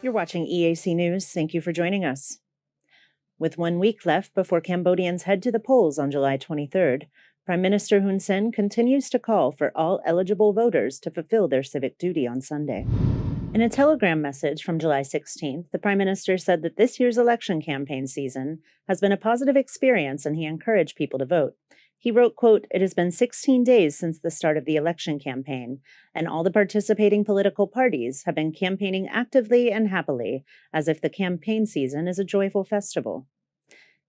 You're watching EAC News. Thank you for joining us. With 1 week left before Cambodians head to the polls on July 23rd, Prime Minister Hun Sen continues to call for all eligible voters to fulfill their civic duty on Sunday. In a telegram message from July 16th, the Prime Minister said that this year's election campaign season has been a positive experience and he encouraged people to vote. He wrote, quote, "It has been 16 days since the start of the election campaign, and all the participating political parties have been campaigning actively and happily, as if the campaign season is a joyful festival."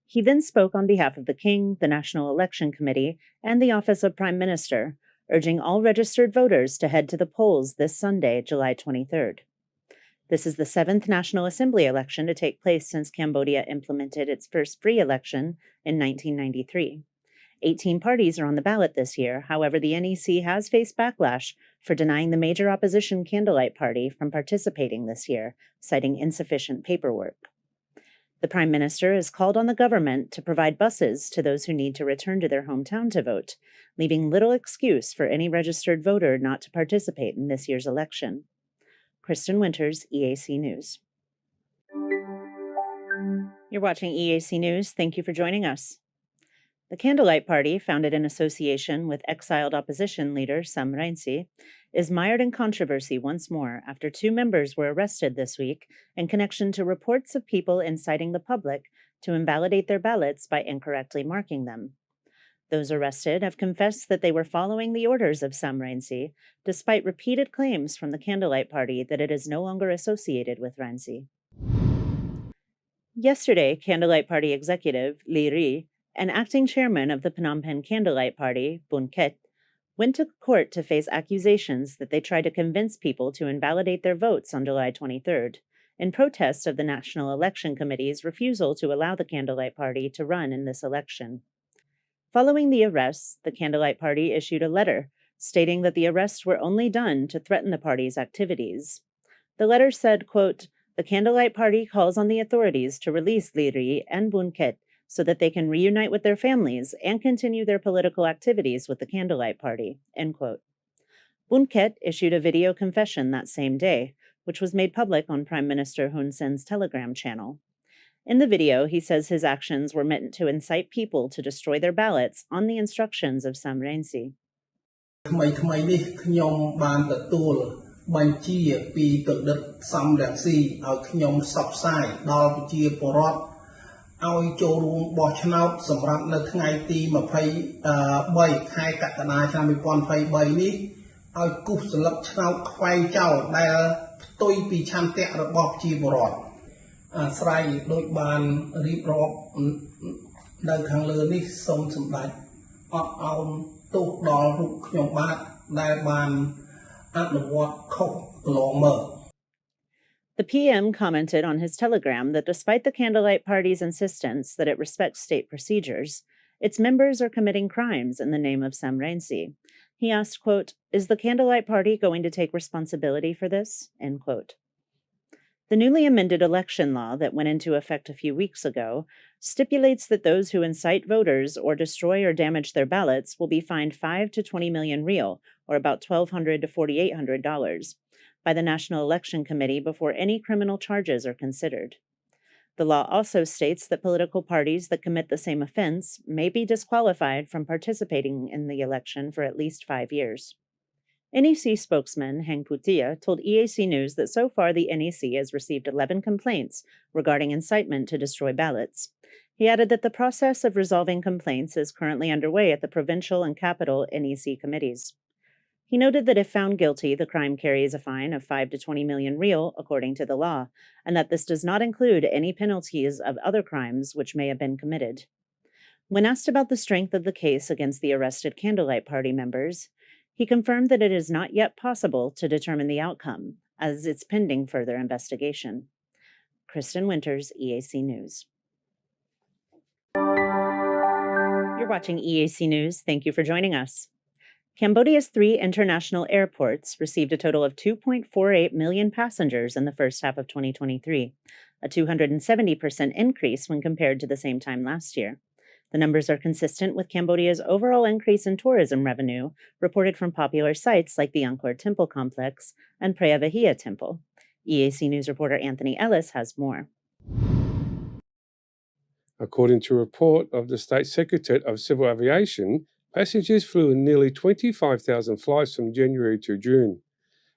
He then spoke on behalf of the King, the National Election Committee, and the Office of Prime Minister, urging all registered voters to head to the polls this Sunday, July 23rd. This is the 7th National Assembly election to take place since Cambodia implemented its first free election in 1993. 18 parties are on the ballot this year. However, the NEC has faced backlash for denying the major opposition Candlelight Party from participating this year, citing insufficient paperwork. The Prime Minister has called on the government to provide buses to those who need to return to their hometown to vote, leaving little excuse for any registered voter not to participate in this year's election. Kristen Winters, EAC News. You're watching EAC News. Thank you for joining us. The Candlelight Party, founded in association with exiled opposition leader Sam Rainsy, is mired in controversy once more after 2 members were arrested this week in connection to reports of people inciting the public to invalidate their ballots by incorrectly marking them. Those arrested have confessed that they were following the orders of Sam Rainsy, despite repeated claims from the Candlelight Party that it is no longer associated with Rainsy. Yesterday, Candlelight Party executive Lee Ri and acting chairman of the Phnom Penh Candlelight Party, Bun Ket, went to court to face accusations that they tried to convince people to invalidate their votes on July 23rd, in protest of the National Election Committee's refusal to allow the Candlelight Party to run in this election. Following the arrests, the Candlelight Party issued a letter stating that the arrests were only done to threaten the party's activities. The letter said, quote, "The Candlelight Party calls on the authorities to release Lee Ri and Bun Ket so that they can reunite with their families and continue their political activities with the Candlelight Party," end quote. Bun Ket issued a video confession that same day, which was made public on Prime Minister Hun Sen's Telegram channel. In the video, he says his actions were meant to incite people to destroy their ballots on the instructions of Sam Rainsy. បញ្ជាពីទឹកដិតសំរងស៊ីឲ្យខ្ញុំផ្សព្វផ្សាយដល់ប្រជាពលរដ្ឋឲ្យចូលរួមបោះឆ្នោតសម្រាប់នៅថ្ងៃទី23ខែកក្កដាឆ្នាំ2023នេះឲ្យគូសស្លឹកឆ្នោតខ្វែងចោលដែលផ្ទុយពីឆន្ទៈរបស់ប្រជាពលរដ្ឋអាស្រ័យដោយបានរៀបរាប់នៅខាងលើនេះសូមសម្ដេចអត់ឱនទោសដល់រូបខ្ញុំបាទដែលបានThe PM commented on his telegram that despite the Candlelight Party's insistence that it respects state procedures, its members are committing crimes in the name of Sam Rainsy. He asked, quote, "Is the Candlelight Party going to take responsibility for this?" End quote. The newly amended election law that went into effect a few weeks ago stipulates that those who incite voters or destroy or damage their ballots will be fined 5 to 20 million real, or about $1,200 to $4,800, by the National Election Committee before any criminal charges are considered. The law also states that political parties that commit the same offense may be disqualified from participating in the election for at least 5 years. NEC spokesman Heng Putia told EAC News that so far the NEC has received 11 complaints regarding incitement to destroy ballots. He added that the process of resolving complaints is currently underway at the provincial and capital NEC committees. He noted that if found guilty, the crime carries a fine of 5 to 20 million real, according to the law, and that this does not include any penalties of other crimes which may have been committed. When asked about the strength of the case against the arrested Candlelight Party members, he confirmed that it is not yet possible to determine the outcome, as it's pending further investigation. Kristen Winters, EAC News. You're watching EAC News. Thank you for joining us. Cambodia's 3 international airports received a total of 2.48 million passengers in the first half of 2023, a 270% increase when compared to the same time last year. The numbers are consistent with Cambodia's overall increase in tourism revenue reported from popular sites like the Angkor Temple Complex and Preah Vihear Temple. EAC News reporter Anthony Ellis has more. According to a report of the State Secretariat of Civil Aviation, passengers flew in nearly 25,000 flights from January to June.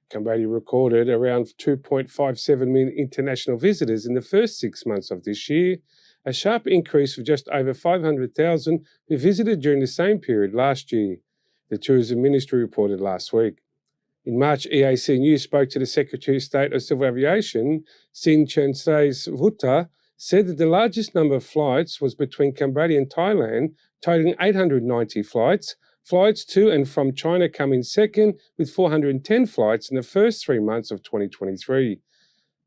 Cambodia recorded around 2.57 million international visitors in the first 6 months of this year, a sharp increase of just over 500,000 who visited during the same period last year, the Tourism Ministry reported last week. In March, EAC News spoke to the Secretary of State of Civil Aviation, Sin Vuta, said that the largest number of flights was between Cambodia and Thailand, totaling 890 flights. Flights to and from China come in second, with 410 flights in the first 3 months of 2023.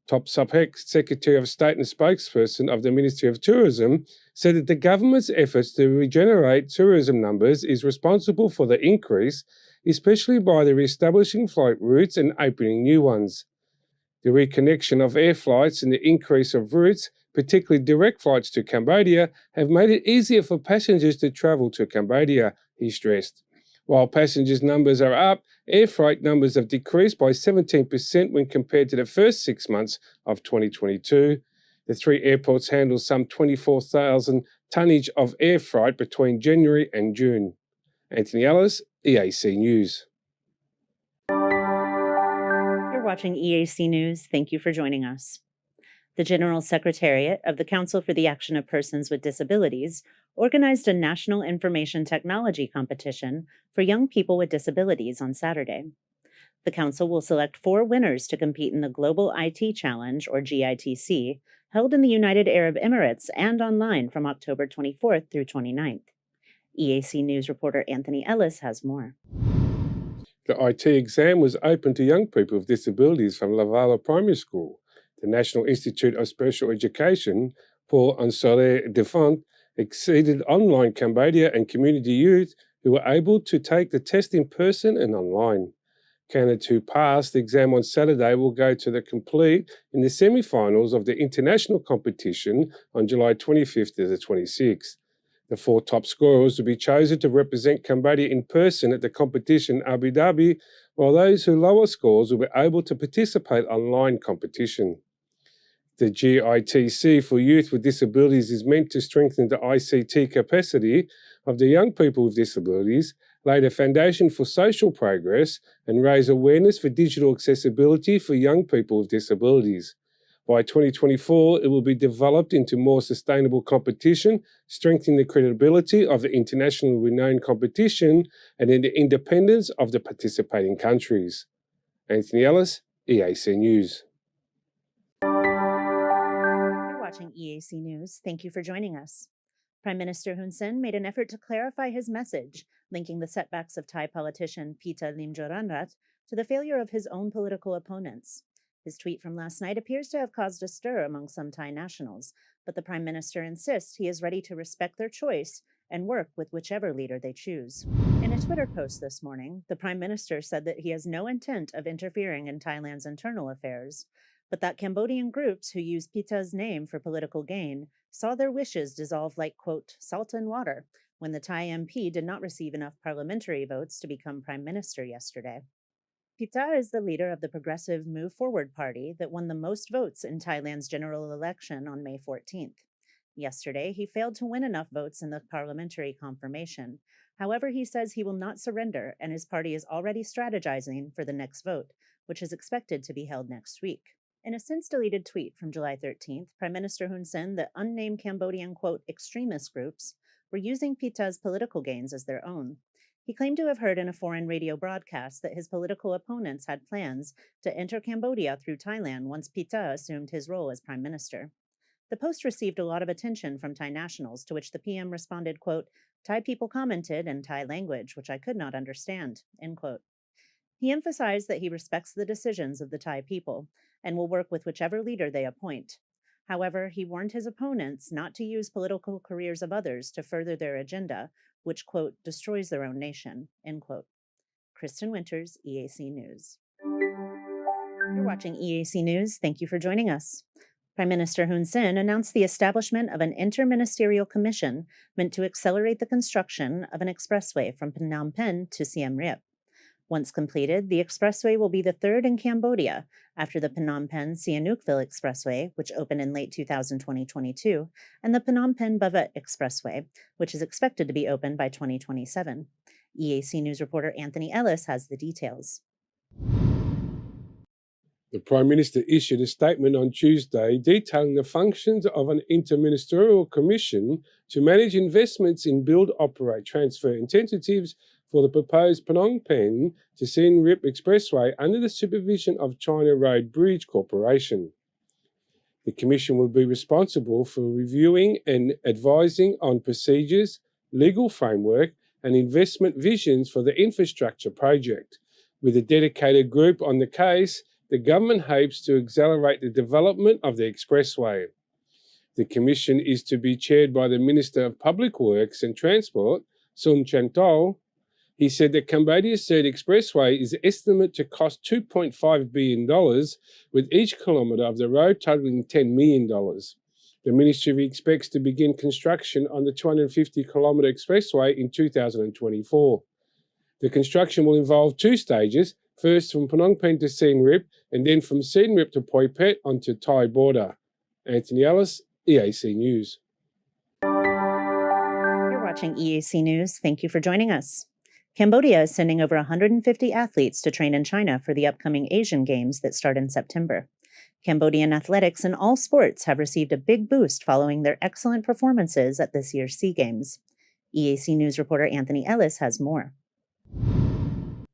Top Secretary of State and spokesperson of the Ministry of Tourism said that the government's efforts to regenerate tourism numbers is responsible for the increase, especially by the re-establishing flight routes and opening new ones. The reconnection of air flights and the increase of routes, particularly direct flights to Cambodia, have made it easier for passengers to travel to Cambodia, he stressed. While passengers' numbers are up, air freight numbers have decreased by 17% when compared to the first 6 months of 2022. The three airports handle some 24,000 tonnage of air freight between January and June. Anthony Ellis, EAC News. You're watching EAC News. Thank you for joining us. The General Secretariat of the Council for the Action of Persons with Disabilities organized a national information technology competition for young people with disabilities on Saturday. The Council will select 4 winners to compete in the Global IT Challenge, or GITC, held in the United Arab Emirates and online from October 24th through 29th. EAC News reporter Anthony Ellis has more. The IT exam was open to young people with disabilities from Lavala Primary School. The National Institute of Special Education, Paul Ansare Defant, exceeded online Cambodia and community youth who were able to take the test in person and online. Candidates who passed the exam on Saturday will go to the complete in the semi-finals of the international competition on July 25th to the 26th. The 4 top scorers will be chosen to represent Cambodia in person at the competition in Abu Dhabi, while those who lower scores will be able to participate online competition. The GITC for youth with disabilities is meant to strengthen the ICT capacity of the young people with disabilities, lay the foundation for social progress, and raise awareness for digital accessibility for young people with disabilities. By 2024, it will be developed into more sustainable competition, strengthening the credibility of the internationally renowned competition and in the independence of the participating countries. Anthony Ellis, EAC News. You're watching EAC News. Thank you for joining us. Prime Minister Hun Sen made an effort to clarify his message, linking the setbacks of Thai politician Pita Limjaroenrat to the failure of his own political opponents. His tweet from last night appears to have caused a stir among some Thai nationals, but the Prime Minister insists he is ready to respect their choice and work with whichever leader they choose. In a Twitter post this morning, the Prime Minister said that he has no intent of interfering in Thailand's internal affairs, but that Cambodian groups who use Pita's name for political gain saw their wishes dissolve like, quote, salt in water when the Thai MP did not receive enough parliamentary votes to become Prime Minister yesterday. Pita is the leader of the progressive Move Forward Party that won the most votes in Thailand's general election on May 14th. Yesterday, he failed to win enough votes in the parliamentary confirmation. However, he says he will not surrender, and his party is already strategizing for the next vote, which is expected to be held next week. In a since-deleted tweet from July 13th, Prime Minister Hun Sen, the unnamed Cambodian, quote, extremist groups were using Pita's political gains as their own. He claimed to have heard in a foreign radio broadcast that his political opponents had plans to enter Cambodia through Thailand once Pita assumed his role as prime minister. The post received a lot of attention from Thai nationals, to which the PM responded, quote, Thai people commented in Thai language, which I could not understand, end quote. He emphasized that he respects the decisions of the Thai people and will work with whichever leader they appoint. However, he warned his opponents not to use political careers of others to further their agenda, which, quote, destroys their own nation, end quote. Kristen Winters, EAC News. You're watching EAC News. Thank you for joining us. Prime Minister Hun Sen announced the establishment of an interministerial commission meant to accelerate the construction of an expressway from Phnom Penh to Siem Reap. Once completed, the expressway will be the third in Cambodia after the Phnom Penh-Sihanoukville Expressway, which opened in late 2022, and the Phnom Penh-Bavet Expressway, which is expected to be open by 2027. EAC News reporter Anthony Ellis has the details. The Prime Minister issued a statement on Tuesday detailing the functions of an interministerial commission to manage investments in build, operate, transfer incentives for the proposed Phnom Penh to Siem Reap Expressway under the supervision of China Road Bridge Corporation. The commission will be responsible for reviewing and advising on procedures, legal framework, and investment visions for the infrastructure project. With a dedicated group on the case, the government hopes to accelerate the development of the expressway. The commission is to be chaired by the Minister of Public Works and Transport, Sun Chantol. He said that Cambodia's third expressway is estimated to cost $2.5 billion, with each kilometre of the road totalling $10 million. The ministry expects to begin construction on the 250-kilometre expressway in 2024. The construction will involve two stages, first from Phnom Penh to Siem Reap, and then from Siem Reap to Poi Phet onto Thai border. Anthony Ellis, EAC News. You're watching EAC News. Thank you for joining us. Cambodia is sending over 150 athletes to train in China for the upcoming Asian Games that start in September. Cambodian athletics in all sports have received a big boost following their excellent performances at this year's SEA Games. EAC News reporter Anthony Ellis has more.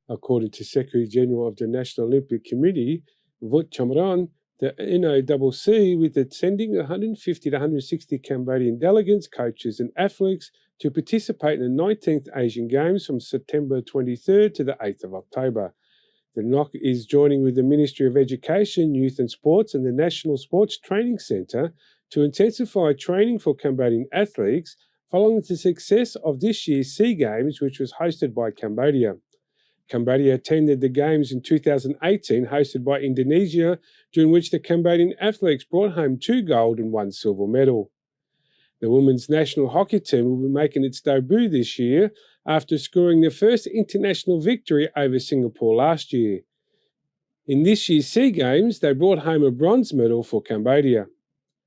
According to Secretary General of the National Olympic Committee, Vut Chamran, the NEWS-WACH, with the sending 150 to 160 Cambodian delegates, coaches and athletes to participate in the 19th Asian Games from September 23rd to the 8th of October. The NOC is joining with the Ministry of Education, Youth and Sports and the National Sports Training Centre to intensify training for Cambodian athletes following the success of this year's SEA Games, which was hosted by Cambodia. Cambodia attended the Games in 2018, hosted by Indonesia, during which the Cambodian athletes brought home 2 gold and 1 silver medal. The women's national hockey team will be making its debut this year after scoring their first international victory over Singapore last year. In this year's SEA Games, they brought home a bronze medal for Cambodia.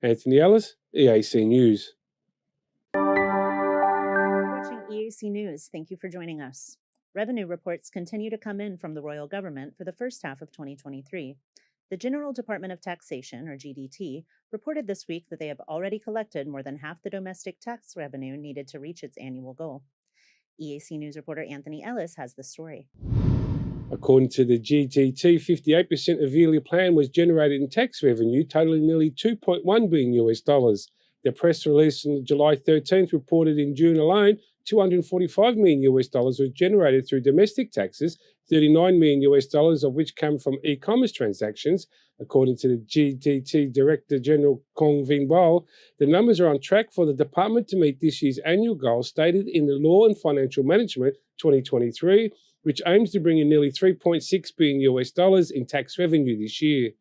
Anthony Ellis, EAC News. Watching EAC News, thank you for joining us. Revenue reports continue to come in from the royal government for the first half of 2023. The General Department of Taxation, or GDT, reported this week that they have already collected more than half the domestic tax revenue needed to reach its annual goal. EAC News reporter Anthony Ellis has the story. According to the GDT, 58% of yearly plan was generated in tax revenue, totaling nearly $2.1 billion. The press release on July 13th reported in June alone, $245 million was generated through domestic taxes, $39 million of which come from e-commerce transactions. According to the GDT Director General Kong Vinh Bol, the numbers are on track for the department to meet this year's annual goal stated in the Law and Financial Management 2023, which aims to bring in nearly $3.6 billion in tax revenue this year.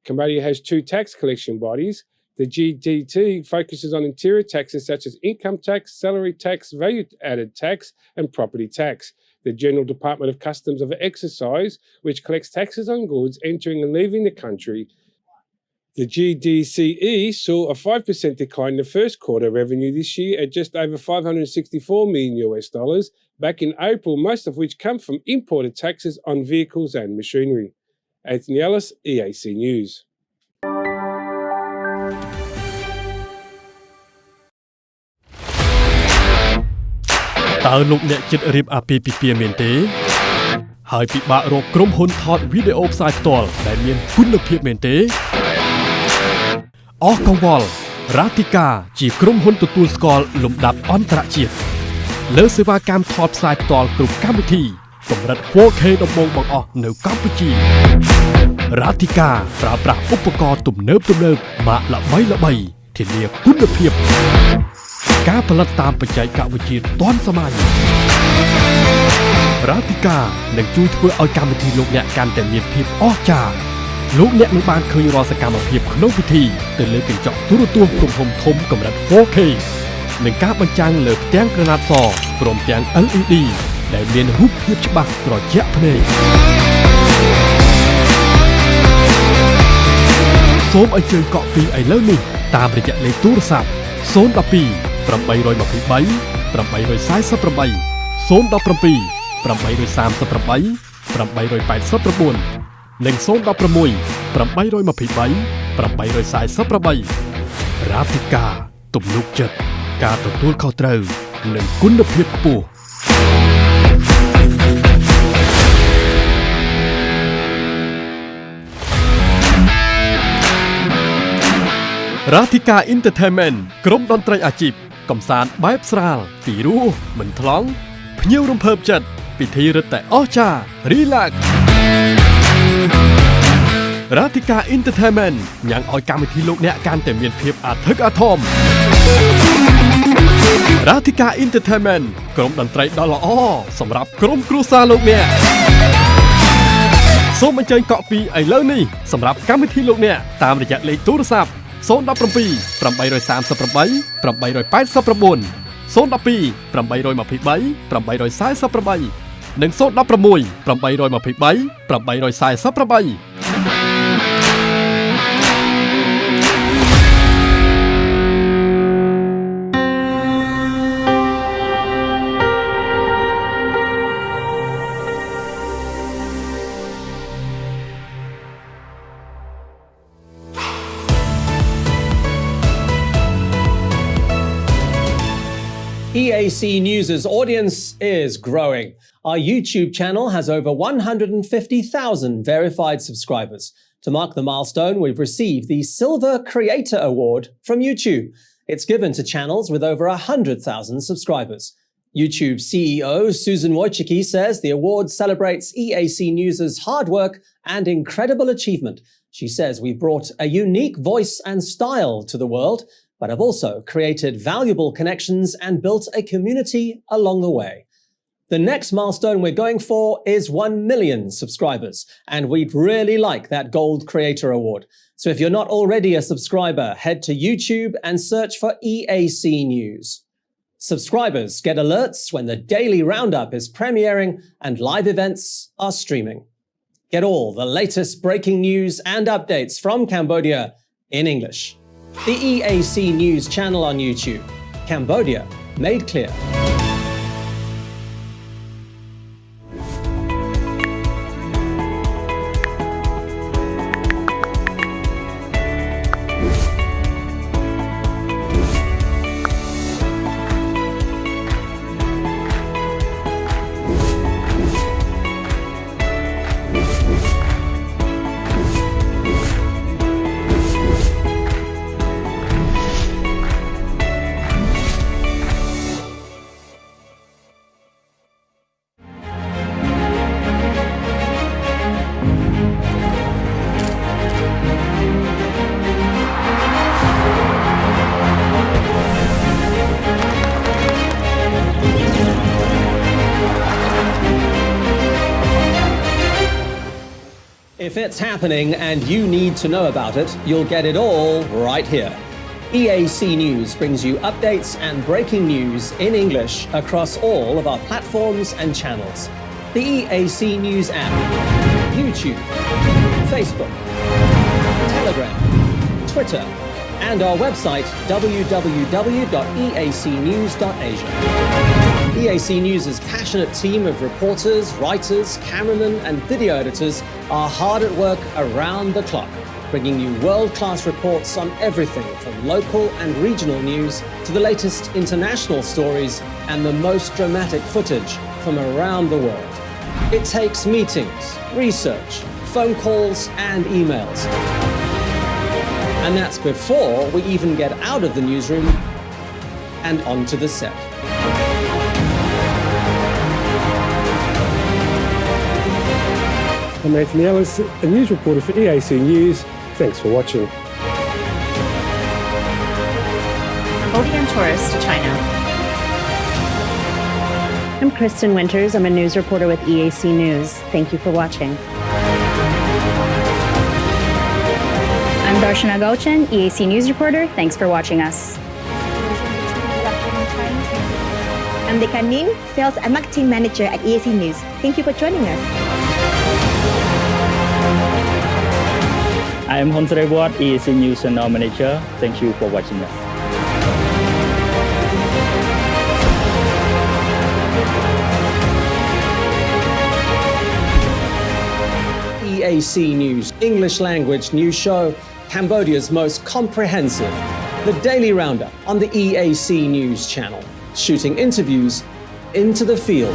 Cambodia has 2 tax collection bodies. The GDT focuses on interior taxes such as income tax, salary tax, value-added tax, and property tax. The General Department of Customs of Exercise, which collects taxes on goods entering and leaving the country. The GDCE saw a 5% decline in the first quarter revenue this year at just over $564 million. Back in April, most of which come from imported taxes on vehicles and machinery. Anthony Ellis, EAC News. តើលោកអ្នកចិត្តរៀបអាពាហ៍ពិពាហ៍មែនទេហើយពិបាករកក្រុមហ៊ុនថតវីដេអូផ្សាយផ្ទាល់ដែលមានគុណភាពមែនទេអស់កង្វល់រ៉ាទីកាជាក្រុមហ៊ុនទទួលស្គាល់លំដាប់អន្តរជាតិលើសេវាកម្មថតផ្សាយផ្ទាល់គ្រប់កម្មវិធីកម្រិត 4K ដំបូងបង្អស់នៅកម្ពុជារ៉ាទីកាប្រើប្រាស់ឧបករណ៍ទំនើបម៉ាកល្បីៗធានាគុណភាពការផលិតតាមបច្ចេកវិទ្យាទាន់សម័យរ៉ាទីកានឹងជួយធ្វើឲ្យកម្មវិធីលោកអ្នកកាន់តែមានភាពអស្ចារ្យលោកអ្នកនឹងបានឃើញរាល់សកម្មភាពក្នុងពិធីទៅលើកញ្ចក់ទូរទស្សន៍ទំហំធំកម្រិត 4K និងការបញ្ចាំងលើផ្ទាំងក្រណាត់សព្រមទាំង LED ដែលមានរូបភាពច្បាស់ត្រជាក់ភ្នែកសូមអញ្ជើញកក់ពីឥឡូវនេះតាមរយៈលេខទូរស័ព្ទ012 823 848 017 838 889 និង016 823 848 រាធិការទំនុកចិត្តការទទួលខុសត្រូវនិងគុណភាពខ្ពស់រាធិការ Entertainment ក្រុមតន្ត្រីអាជីពកំសាន្តបែបស្រាលពីរោះមិនថ្លង់ភ្ញៀវរំភើបចិត្តពិធីរឹតតែអស្ចារ្យ Relax រាធិការ Entertainment ញ៉ាំងឲ្យកម្មវិធីលោកអ្នកកាន់តែមានភាពអធិកអធមរាធិការ Entertainment ក្រុមតន្ត្រីដ៏ល្អសម្រាប់ក្រុមគ្រួសារលោកអ្នកសូមអញ្ជើញកក់ពីឥឡូវនេះសម្រាប់កម្មវិធីលោកអ្នកតាមរយៈលេខទូរស័ព្ទ017 838 889 012 823 848 និង016 823 848EAC News' audience is growing. Our YouTube channel has over 150,000 verified subscribers. To mark the milestone, we've received the Silver Creator Award from YouTube. It's given to channels with over 100,000 subscribers. YouTube CEO Susan Wojcicki says the award celebrates EAC News' hard work and incredible achievement. She says we've brought a unique voice and style to the world, but have also created valuable connections and built a community along the way. The next milestone we're going for is 1 million subscribers, and we'd really like that Gold Creator Award. So if you're not already a subscriber, head to YouTube and search for EAC News. Subscribers get alerts when the daily roundup is premiering and live events are streaming. Get all the latest breaking news and updates from Cambodia in English. The EAC News channel on YouTube. Cambodia made clear. If it's happening and you need to know about it, you'll get it all right here. EAC News brings you updates and breaking news in English across all of our platforms and channels. The EAC News app, YouTube, Facebook, Telegram, Twitter, and our website www.eacnews.asia. EAC News' passionate team of reporters, writers, cameramen, and video editors are hard at work around the clock, bringing you world-class reports on everything from local and regional news to the latest international stories and the most dramatic footage from around the world. It takes meetings, research, phone calls, and emails. And that's before we even get out of the newsroom and onto the set. I'm Anthony Ellis, a news reporter for EAC News. Thanks for watching. Cambodian tourist to China. I'm Kristen Winters. I'm a news reporter with EAC News. Thank you for watching. I'm Darshana Gauchan, EAC News reporter. Thanks for watching us. I'm Deka Nim, Sales and Marketing Manager at EAC News. Thank you for joining us. I am Honsre Ward, EAC News Channel Manager. Thank you for watching us. EAC News, English language news show, Cambodia's most comprehensive. The Daily Roundup on the EAC News channel, shooting interviews into the field.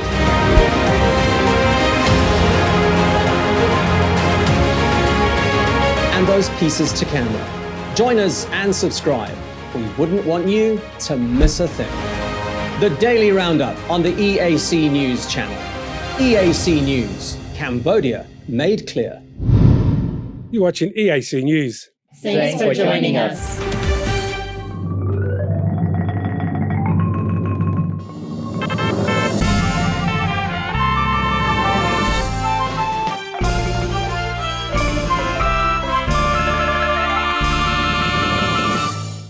And those pieces to camera. Join us and subscribe. We wouldn't want you to miss a thing. The Daily Roundup on the EAC News channel. EAC News, Cambodia made clear. You're watching EAC News. Thanks for joining us.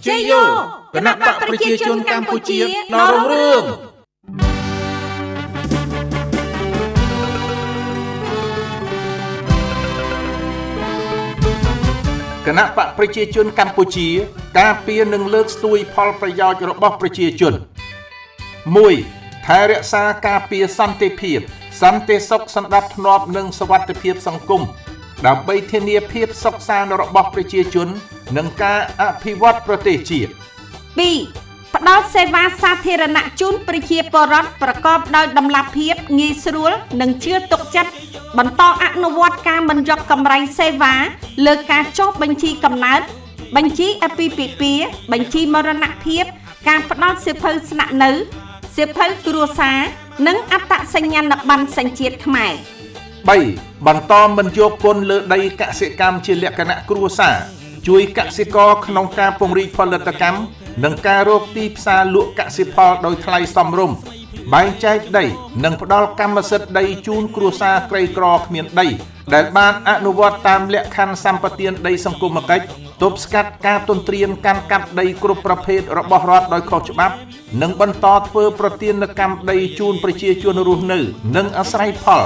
Cheyo គណៈបកប្រជាជនកម្ពុជានៅរុងរឿង គណៈបកប្រជាជនកម្ពុជាការពារនិងលើកស្ទួយផលប្រយោជន៍របស់ប្រជាជន 1. ថែរក្សាការពារសន្តិភាពសន្តិសុខសណ្ដាប់ធ្នាប់និងសុវត្ថិភាពសង្គមដើម្បីធានាភាពសុខសាន្តរបស់ប្រជាជននិងការអភិវឌ្ឍប្រទេសជាតិ 2. ផ្ដល់សេវាសាធារណៈជូនប្រជាពលរដ្ឋប្រកបដោយតម្លាភាពងាយស្រួលនិងជឿទុកចិត្តបន្តអនុវត្តការមិនយកកម្រៃសេវាលើការចុះបញ្ជីកំណើតបញ្ជីអាពាហ៍ពិពាហ៍បញ្ជីមរណភាពការផ្ដល់សៀវភៅស្នាក់នៅសៀវភៅគ្រួសារនិងអត្តសញ្ញាណប័ណ្ណសញ្ជាតិខ្មែរ 3. បន្តមិនយកពន្ធលើដីកសិកម្មជាលក្ខណៈគ្រួសារជួយកសិករក្នុងការពង្រីកផលិតកម្មនិងការរកទីផ្សារលក់កសិផលដោយថ្លៃសមរម្យបែងចែកដីនិងផ្ដល់កម្មសិទ្ធិដីជូនគ្រួសារក្រីក្រគ្មានដីដែលបានអនុវត្តតាមលក្ខខណ្ឌសម្បទានដីសង្គមគិច្ចទប់ស្កាត់ការទន្ទ្រានកាន់កាប់ដីគ្រប់ប្រភេទរបស់រដ្ឋដោយខុសច្បាប់និងបន្តធ្វើប្រទានកម្មដីជូនប្រជាជនរស់នៅនិងអាស្រ័យផល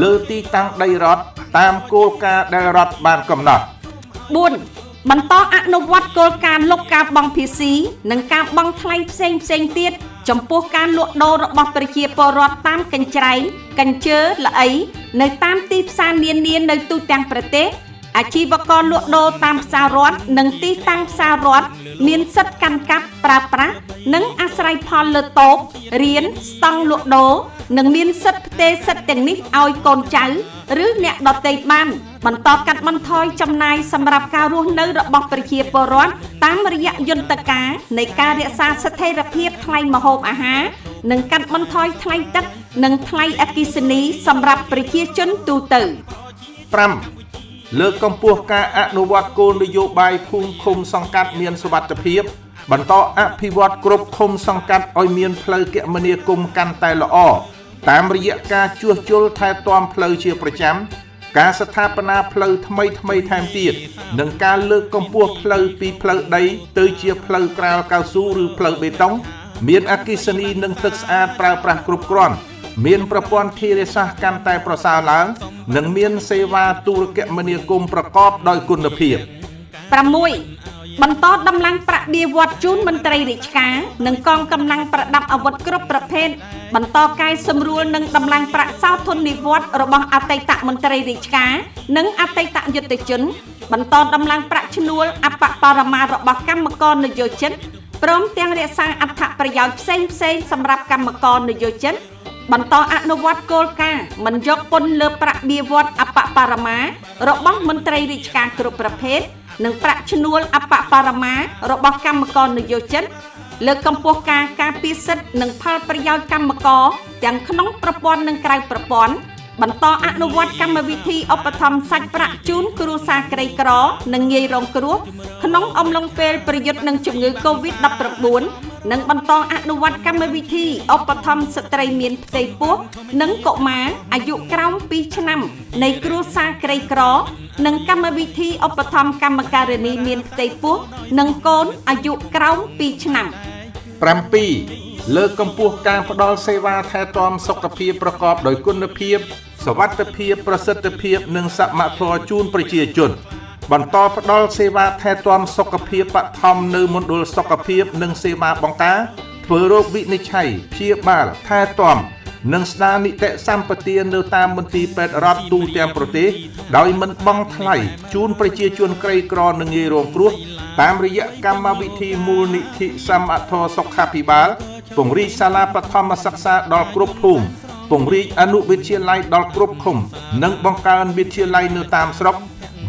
លើទីតាំងដីរដ្ឋតាមគោលការណ៍ដែលរដ្ឋបានកំណត់ 4. បន្តអនុវត្តគោលការណ៍លុបការបង់ភាសីនិងការបង់ថ្លៃផ្សេងទៀតចំពោះការលក់ដូររបស់ប្រជាពលរដ្ឋតាមកញ្ច្រែងកញ្ជើល្អីនៅតាមទីផ្សារនានានៅទូទាំងប្រទេសអាជីវករលក់ដូរតាមផ្សាររដ្ឋនិងទីតាំងផ្សាររដ្ឋមានសិទ្ធិកាន់កាប់ប្រើប្រាស់និងអាស្រ័យផលលើតូបរៀនស្តង់លក់ដូរនិងមានសិទ្ធិផ្ទេរសិទ្ធិទាំងនេះឲ្យកូនចៅឬអ្នកដទៃបានបន្តកាត់បន្ថយចំណាយសម្រាប់ការរស់នៅរបស់ប្រជាពលរដ្ឋតាមរយៈយន្តការនៃការរក្សាស្ថិរភាពថ្លៃម្ហូបអាហារនិងកាត់បន្ថយថ្លៃទឹកនិងថ្លៃអគ្គិសនីសម្រាប់ប្រជាជនទូទៅ 5. លើកកម្ពស់ការអនុវត្តគោលនយោបាយភូមិឃុំសង្កាត់មានសុវត្ថិភាពបន្តអភិវឌ្ឍគ្រប់ឃុំសង្កាត់ឲ្យមានផ្លូវគមនាគមន៍កាន់តែល្អតាមរយៈការជួសជុលថែទាំផ្លូវជាប្រចាំការស្ថាបនាផ្លូវថ្មីថែមទៀតនិងការលើកកម្ពស់ផ្លូវពីផ្លូវដីទៅជាផ្លូវក្រាលកៅស៊ូឬផ្លូវបេតុងមានអគ្គិសនីនិងទឹកស្អាតប្រើប្រាស់គ្រប់គ្រាន់មានប្រព័ន្ធធារាសាស្ត្រកាន់តែប្រសើរឡើងនិងមានសេវាទូរគមនាគមន៍ប្រកបដោយគុណភាព 6. បន្តដំឡើងប្រាក់បៀវត្សជូនមន្ត្រីរាជការនិងកងកម្លាំងប្រដាប់អាវុធគ្រប់ប្រភេទបន្តកែសម្រួលនិងដំឡើងប្រាក់សោធននិវត្តន៍របស់អតីតមន្ត្រីរាជការនិងអតីតយុទ្ធជនបន្តដំឡើងប្រាក់ឈ្នួលអបបរមារបស់កម្មករនយោជិតព្រមទាំងរក្សាអត្ថប្រយោជន៍ផ្សេងសម្រាប់កម្មករនយោជិតបន្តអនុវត្តគោលការណ៍មិនយកពន្ធលើប្រាក់បៀវត្សអបបរមារបស់មន្ត្រីរាជការគ្រប់ប្រភេទនិងប្រាក់ឈ្នួលអបបរមារបស់កម្មករនយោជិតលើកកម្ពស់ការការពារសិទ្ធិនិងផលប្រយោជន៍កម្មករទាំងក្នុងប្រព័ន្ធនិងក្រៅប្រព័ន្ធបន្តអនុវត្តកម្មវិធីឧបត្ថម្ភសាច់ប្រាក់ជូនគ្រួសារក្រីក្រនិងងាយរងគ្រោះក្នុងអំឡុងពេលប្រយុទ្ធនឹងជំងឺ Covid-19 និងបន្តអនុវត្តកម្មវិធីឧបត្ថម្ភស្ត្រីមានផ្ទៃពោះនិងកុមារអាយុក្រោម2ឆ្នាំនៃគ្រួសារក្រីក្រនិងកម្មវិធីឧបត្ថម្ភកម្មការិនីមានផ្ទៃពោះនិងកូនអាយុក្រោម2ឆ្នាំ 7. លើកកម្ពស់ការផ្តល់សេវាថែទាំសុខភាពប្រកបដោយគុណភាពសុវត្ថិភាពប្រសិទ្ធភាពនិងសមត្ថភាពជូនប្រជាជនបន្តផ្តល់សេវាថែទាំសុខភាពបឋមនៅមណ្ឌលសុខភាពនិងសេវាបង្ការធ្វើរោគវិនិច្ឆ័យព្យាបាលថែទាំនិងស្ដារនីតិសម្បទានៅតាមមន្ទីរពេទ្យរដ្ឋទូទាំងប្រទេសដោយមិនបង់ថ្លៃជូនប្រជាជនក្រីក្រនិងងាយរងគ្រោះតាមរយៈកម្មវិធីមូលនិធិសមត្ថភាពសុខាភិបាលពង្រីកសាលាបឋមសិក្សាដល់គ្រប់ភូមិពង្រីកអនុវិទ្យាល័យដល់គ្រប់ឃុំនិងបង្កើនវិទ្យាល័យនៅតាមស្រុក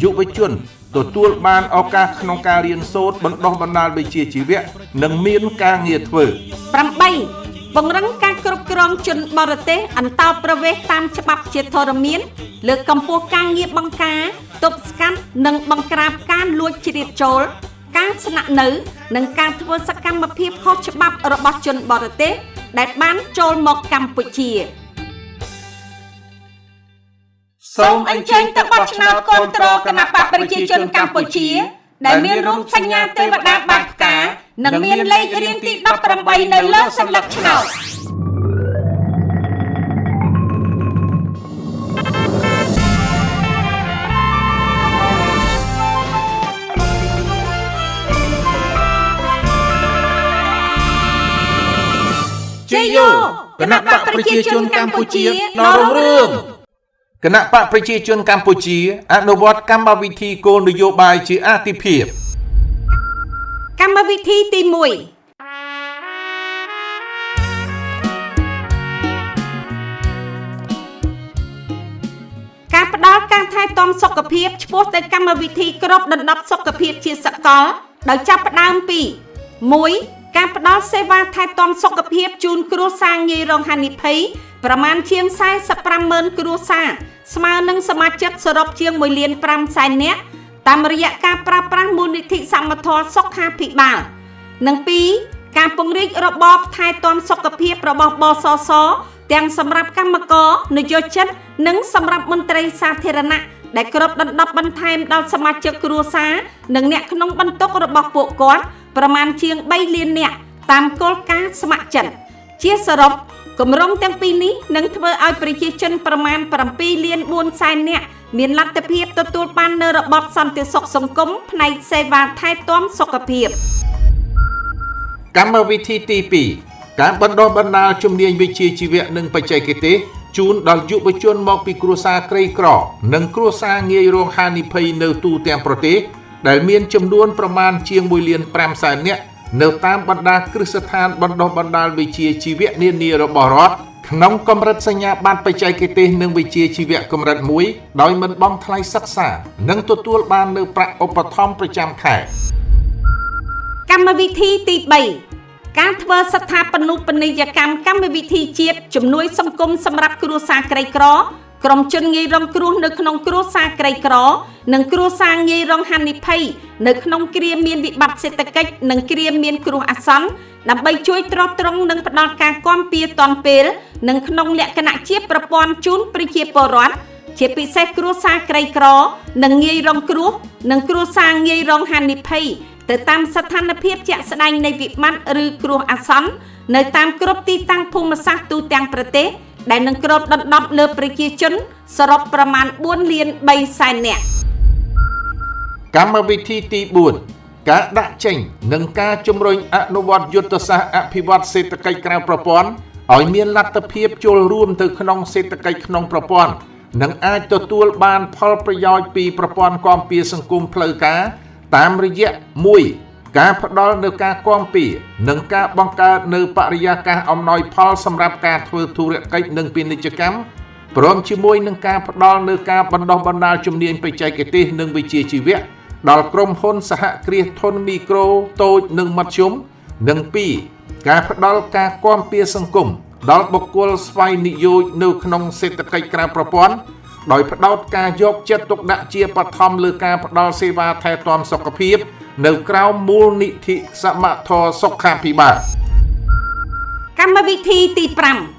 យុវជនទទួលបានឱកាសក្នុងការរៀនសូត្របណ្ដុះបណ្ដាលវិជ្ជាជីវៈនិងមានការងារធ្វើ 8. ពង្រឹងការគ្រប់គ្រងជនបរទេសអន្តោប្រវេសន៍តាមច្បាប់ជាធរមានលើកកម្ពស់ការងារបង្ការទប់ស្កាត់និងបង្ក្រាបការលួចជ្រៀតចូលការស្នាក់នៅនិងការធ្វើសកម្មភាពខុសច្បាប់របស់ជនបរទេសដែលបានចូលមកកម្ពុជាសូមអញ្ជើញទៅបោះឆ្នោតគាំទ្រគណបក្សប្រជាជនកម្ពុជាដែលមានរូបសញ្ញាទេវតាបាញ់ផ្កានិងមានលេខរៀងទី18នៅលើសន្លឹកឆ្នោតជ័យយោគណបក្សប្រជាជនកម្ពុជាដល់រុងរឿងគណៈបកប្រជាជនកម្ពុជាអនុវត្តកម្មវិធីគោលនយោបាយជាអាទិភាពកម្មវិធីទី1ការផ្ដល់ការថែទាំសុខភាពឆ្ពោះទៅកម្មវិធីគ្របដណ្ដប់សុខភាពជាសកលដោយចាប់ផ្ដើមពី 1. ការផ្ដល់សេវាថែទាំសុខភាពជូនគ្រួសារងាយរងហានិភ័យប្រមាណជាង 45,000 គ្រួសារស្មើនឹងសមាជិកសរុបជាង 1,500,000 នាក់តាមរយៈការប្រើប្រាស់មូលនិធិសមត្ថភាពសុខាភិបាលនិង 2. ការពង្រីករបបថែទាំសុខភាពរបស់បសសទាំងសម្រាប់កម្មករនយោជិតនិងសម្រាប់មន្ត្រីសាធារណៈដែលគ្របដណ្ដប់បន្ថែមដល់សមាជិកគ្រួសារនិងអ្នកក្នុងបន្ទុករបស់ពួកគាត់ប្រមាណជាង 3 លាននាក់តាមគោលការណ៍ស្ម័គ្រចិត្តជាសរុបគម្រោងទាំងពីរនេះនឹងធ្វើឲ្យប្រជាជនប្រមាណ 7,400,000 នាក់មានលទ្ធភាពទទួលបាននូវរបបសន្តិសុខសង្គមផ្នែកសេវាថែទាំសុខភាពកម្មវិធីទី2ការបណ្ដុះបណ្ដាលជំនាញវិជ្ជាជីវៈនិងបច្ចេកទេសជូនដល់យុវជនមកពីគ្រួសារក្រីក្រនិងគ្រួសារងាយរងហានិភ័យនៅទូទាំងប្រទេសដែលមានចំនួនប្រមាណជាង 1,500,000 នាក់នៅតាមបណ្ដាគ្រឹះស្ថានបណ្ដុះបណ្ដាលវិជ្ជាជីវៈនានារបស់រដ្ឋក្នុងកម្រិតសញ្ញាបត្របច្ចេកទេសនិងវិជ្ជាជីវៈកម្រិត1ដោយមិនបង់ថ្លៃសិក្សានិងទទួលបាននូវប្រាក់ឧបត្ថម្ភប្រចាំខែកម្មវិធីទី3ការធ្វើស្ថាបនិកនីយកម្មកម្មវិធីជាតិជំនួយសង្គមសម្រាប់គ្រួសារក្រីក្រក្រុមជនងាយរងគ្រោះនៅក្នុងគ្រួសារក្រីក្រនិងគ្រួសារងាយរងហានិភ័យនៅក្នុងគ្រាមានវិបត្តិសេដ្ឋកិច្ចនិងគ្រាមានគ្រោះអាសន្នដើម្បីជួយទ្រទ្រង់និងផ្ដល់ការគាំពារទាន់ពេលនិងក្នុងលក្ខណៈជាប្រព័ន្ធជូនប្រជាពលរដ្ឋជាពិសេសគ្រួសារក្រីក្រនិងងាយរងគ្រោះនិងគ្រួសារងាយរងហានិភ័យទៅតាមស្ថានភាពជាក់ស្ដែងនៃវិបត្តិឬគ្រោះអាសន្ននៅតាមគ្រប់ទីតាំងភូមិសាស្ត្រទូទាំងប្រទេសដែលនឹងគ្របដណ្ដប់លើប្រជាជនសរុបប្រមាណ 4,300,000 នាក់កម្មវិធីទី4ការដាក់ចេញនិងការជំរុញអនុវត្តយុទ្ធសាស្ត្រអភិវឌ្ឍសេដ្ឋកិច្ចក្រៅប្រព័ន្ធឲ្យមានលទ្ធភាពចូលរួមទៅក្នុងសេដ្ឋកិច្ចក្នុងប្រព័ន្ធនិងអាចទទួលបានផលប្រយោជន៍ពីប្រព័ន្ធគាំពារសង្គមផ្លូវការតាមរយៈ 1. ការផ្ដល់នូវការគាំពារនិងការបង្កើតនូវបរិយាកាសអំណោយផលសម្រាប់ការធ្វើធុរកិច្ចនិងពាណិជ្ជកម្មព្រមជាមួយនឹងការផ្ដល់នូវការបណ្ដុះបណ្ដាលជំនាញបច្ចេកទេសនិងវិជ្ជាជីវៈដល់ក្រុមហ៊ុនសហគ្រាសធុនមីក្រូតូចនិងមធ្យមនិង 2. ការផ្ដល់ការគាំពារសង្គមដល់បុគ្គលស្វ័យនិយោជន៍នៅក្នុងសេដ្ឋកិច្ចក្រៅប្រព័ន្ធដោយផ្ដោតការយកចិត្តទុកដាក់ជាបឋមលើការផ្ដល់សេវាថែទាំសុខភាពនៅក្រៅមូលនិធិសមត្ថភាពសុខាភិបាលកម្មវិធីទី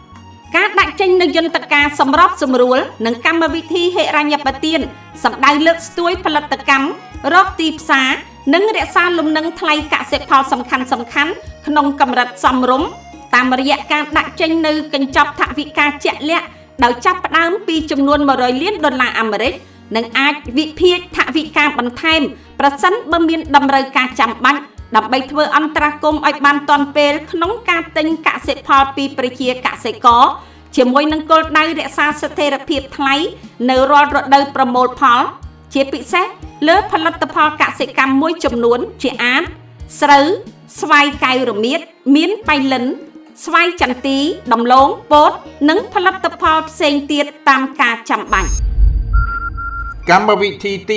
5ការដាក់ចេញនូវយន្តការសម្របសម្រួលនិងកម្មវិធីហិរញ្ញប្បទានសម្ដៅលើកស្ទួយផលិតកម្មរកទីផ្សារ និងរក្សាលំនឹងថ្លៃកសិផលសំខាន់ៗក្នុងកម្រិតសមរម្យតាមរយៈការដាក់ចេញនូវកញ្ចប់ថវិកាជាក់លាក់ដោយចាប់ផ្ដើមពីចំនួន$100 លានអាមេរិកនិងអាចវិភាគថវិកាបន្ថែមប្រសិនបើមានតម្រូវការចាំបាច់ដើម្បីធ្វើអន្តរាគមន៍ឲ្យបានទាន់ពេលក្នុងការទិញកសិផលពីប្រជាកសិករជាមួយនឹងគោលដៅរក្សាស្ថិរភាពថ្លៃនៅរាល់រដូវប្រមូលផលជាពិសេសលើផលិតផលកសិកម្មមួយចំនួនជាអាចស្រូវស្វាយកែវរមៀតមានបៃលិនស្វាយចន្ទីដំឡូងពោតនិងផលិតផលផ្សេងទៀតតាមការចាំបាច់កម្មវិធីទី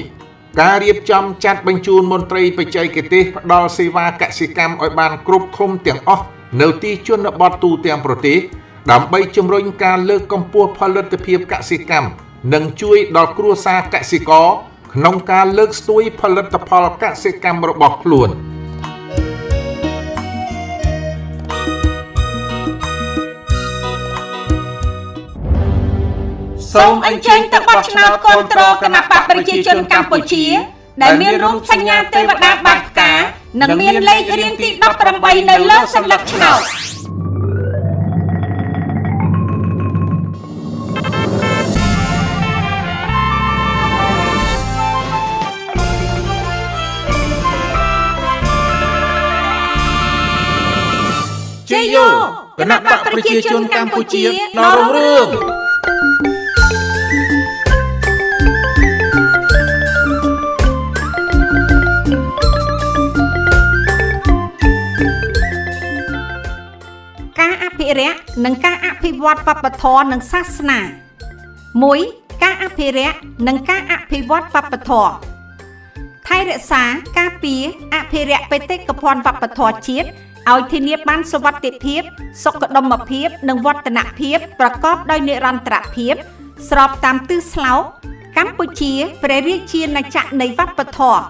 6ការរៀបចំចាត់បញ្ជូនមន្ត្រីបច្ចេកទេសផ្ដល់សេវាកសិកម្មឲ្យបានគ្រប់ឃុំទាំងអស់នៅទីជនបទទូទាំងប្រទេសដើម្បីជំរុញការលើកកម្ពស់ផលិតភាពកសិកម្មនិងជួយដល់គ្រួសារកសិករក្នុងការលើកស្ទួយផលិតផលកសិកម្មរបស់ខ្លួនសូមអញ្ជើញទៅបោះឆ្នោតគាំទ្រគណបក្សប្រជាជនកម្ពុជាដែលមានរូបសញ្ញាទេវតាបាត់ផ្កានិងមានលេខរៀងទី18នៅលើសន្លឹកឆ្នោតជ័យយោគណបក្សប្រជាជនកម្ពុជាដ៏រុងរឿងអភិរក្សនិងការអភិវឌ្ឍវប្បធម៌និងសាសនា 1. ការអភិរក្សនិងការអភិវឌ្ឍវប្បធម៌ថែរក្សាការពារអភិរក្សបេតិកភណ្ឌវប្បធម៌ជាតិឲ្យធានាបានសុវត្ថិភាពសុខដុមភាពនិងវឌ្ឍនភាពប្រកបដោយនិរន្តរភាពស្របតាមទិសស្លោកកម្ពុជាព្រះរាជាណាចក្រនៃវប្បធម៌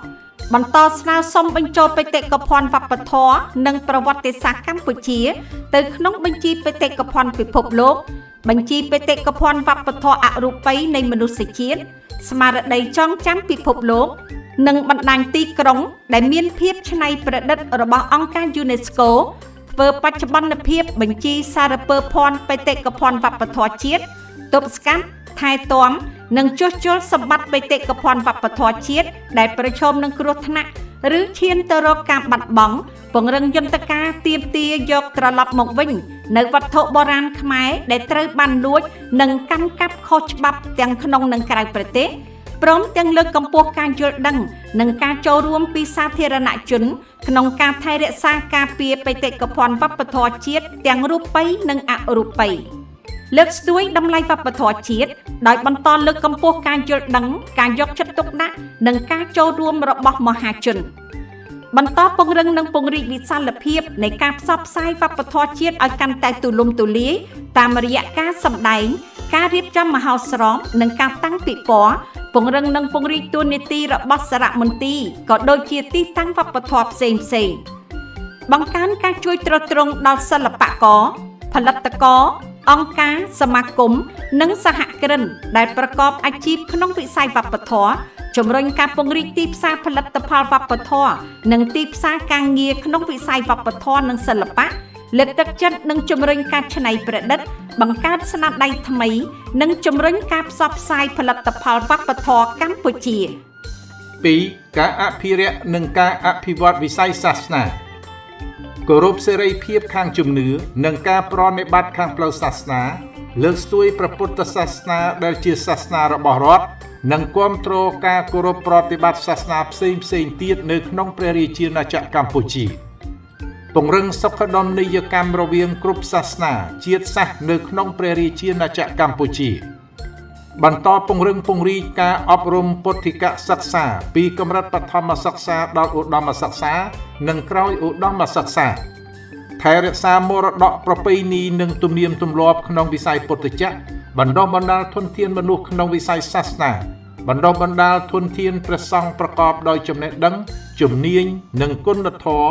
បន្តស្នើសុំបញ្ចូលបេតិកភណ្ឌវប្បធម៌និងប្រវត្តិសាស្ត្រកម្ពុជាទៅក្នុងបញ្ជីបេតិកភណ្ឌពិភពលោកបញ្ជីបេតិកភណ្ឌវប្បធម៌អរូបីនៃមនុស្សជាតិស្មារតីចងចាំពិភពលោកនិងបណ្ដាញទីក្រុងដែលមានភាពច្នៃប្រឌិតរបស់អង្គការ UNESCO ធ្វើបច្ចុប្បន្នភាពបញ្ជីសារពើភណ្ឌបេតិកភណ្ឌវប្បធម៌ជាតិទប់ស្កាត់ថែទាំនិងជួសជុលសម្បត្តិបេតិកភណ្ឌវប្បធម៌ជាតិដែលប្រឈមនឹងគ្រោះថ្នាក់ឬឈានទៅរកការបាត់បង់ពង្រឹងយន្តការទាមទារយកត្រឡប់មកវិញនៅវត្ថុបុរាណខ្មែរដែលត្រូវបានលួចនិងកាន់កាប់ខុសច្បាប់ទាំងក្នុងនិងក្រៅប្រទេសព្រមទាំងលើកកម្ពស់ការយល់ដឹងនិងការចូលរួមពីសាធារណជនក្នុងការថែរក្សាការពារបេតិកភណ្ឌវប្បធម៌ជាតិទាំងរូបិយនិងអរូបិយលើកស្ទួយតម្លៃវប្បធម៌ជាតិដោយបន្តលើកកម្ពស់ការយល់ដឹងការយកចិត្តទុកដាក់និងការចូលរួមរបស់មហាជនបន្តពង្រឹងនិងពង្រីកវិសាលភាពនៃការផ្សព្វផ្សាយវប្បធម៌ជាតិឲ្យកាន់តែទូលំទូលាយតាមរយៈការសម្ដែងការរៀបចំមហោស្រពនិងការតាំងពិព័រណ៍ពង្រឹងនិងពង្រីកតួនាទីរបស់សារមន្ទីរក៏ដូចជាទីតាំងវប្បធម៌ផ្សេងៗបង្កើនការជួយទ្រទ្រង់ដល់សិល្បករផលិតករអង្គការសមាគមនិងសហគ្រិនដែលប្រកបអាជីពក្នុងវិស័យវប្បធម៌ជំរុញការពង្រីកទីផ្សារផលិតផលវប្បធម៌និងទីផ្សារការងារក្នុងវិស័យវប្បធម៌និងសិល្បៈលើកទឹកចិត្តនិងជំរុញការច្នៃប្រឌិតបង្កើតស្នាដៃថ្មីនិងជំរុញការផ្សព្វផ្សាយផលិតផលវប្បធម៌កម្ពុជា 2. ការអភិរក្សនិងការអភិវឌ្ឍវិស័យសាសនាគោរពសេរីភាពខាងជំនឿនិងការប្រណិប័តន៍ខាងផ្លូវសាសនាលើកស្ទួយព្រះពុទ្ធសាសនាដែលជាសាសនារបស់រដ្ឋនិងគាំទ្រការគោរពប្រតិបត្តិសាសនាផ្សេងៗទៀតនៅក្នុងព្រះរាជាណាចក្រកម្ពុជាពង្រឹងសុខដុមនីយកម្មរវាងគ្រប់សាសនាជាតិសាសន៍នៅក្នុងព្រះរាជាណាចក្រកម្ពុជាបន្តពង្រឹងពង្រីកការអប់រំពុទ្ធិកសិក្សាពីកម្រិតបឋមសិក្សាដល់ឧត្តមសិក្សានិងក្រោយឧត្តមសិក្សាថែរក្សាមរតកប្រពៃណីនិងទំនៀមទម្លាប់ក្នុងវិស័យពុទ្ធចក្របណ្ដុះបណ្ដាលធនធានមនុស្សក្នុងវិស័យសាសនាបណ្ដុះបណ្ដាលធនធានព្រះសង្ឃប្រកបដោយចំណេះដឹងជំនាញនិងគុណធម៌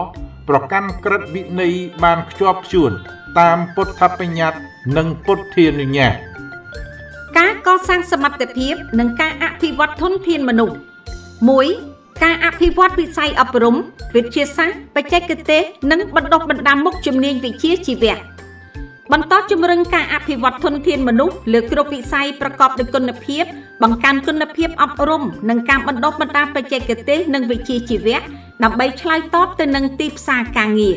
ប្រកាន់ក្រឹតវិន័យបានខ្ជាប់ខ្ជួនតាមពុទ្ធបញ្ញត្តិនិងពុទ្ធានុញ្ញាតការកសាងសមត្ថភាពនិងការអភិវឌ្ឍធនធានមនុស្ស 1. ការអភិវឌ្ឍវិស័យអប់រំវិទ្យាសាស្ត្របច្ចេកទេសនិងបណ្ដុះបណ្ដាលមុខជំនាញវិជ្ជាជីវៈបន្តជំរុញការអភិវឌ្ឍធនធានមនុស្សលើគ្រប់វិស័យប្រកបដោយគុណភាពបង្កើនគុណភាពអប់រំនិងការបណ្ដុះបណ្ដាលបច្ចេកទេសនិងវិជ្ជាជីវៈដើម្បីឆ្លើយតបទៅនឹងទីផ្សារការងារ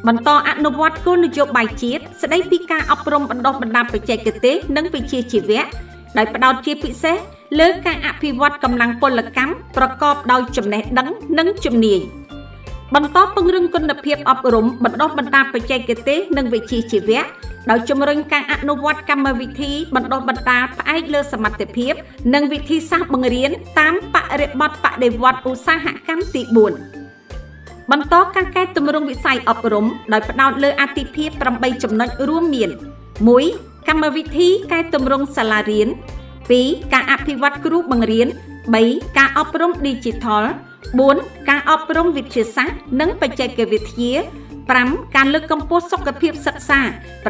បន្តអនុវត្តគោលនយោបាយជាតិស្ដីពីការអប់រំបណ្ដុះបណ្ដាលបច្ចេកទេសនិងវិជ្ជាជីវៈដោយផ្ដោតជាពិសេសលើការអភិវឌ្ឍកម្លាំងពលកម្មប្រកបដោយចំណេះដឹងនិងជំនាញបន្តពង្រឹងគុណភាពអប់រំបណ្ដុះបណ្ដាលបច្ចេកទេសនិងវិជ្ជាជីវៈដោយជំរុញការអនុវត្តកម្មវិធីបណ្ដុះបណ្ដាលផ្អែកលើសមត្ថភាពនិងវិធីសាស្ត្របង្រៀនតាមបរិបទបដិវត្តឧស្សាហកម្មទី4បន្តការកែតម្រង់វិស័យអប់រំដោយផ្ដោតលើអាទិភាព8ចំណុចរួមមាន 1. កម្មវិធីកែតម្រង់សាលារៀន 2. ការអភិវឌ្ឍគ្រូបង្រៀន 3. ការអប់រំ Digital 4. ការអប់រំវិទ្យាសាស្ត្រនិងបច្ចេកវិទ្យា 5. ការលើកកម្ពស់សុខភាពសិក្សា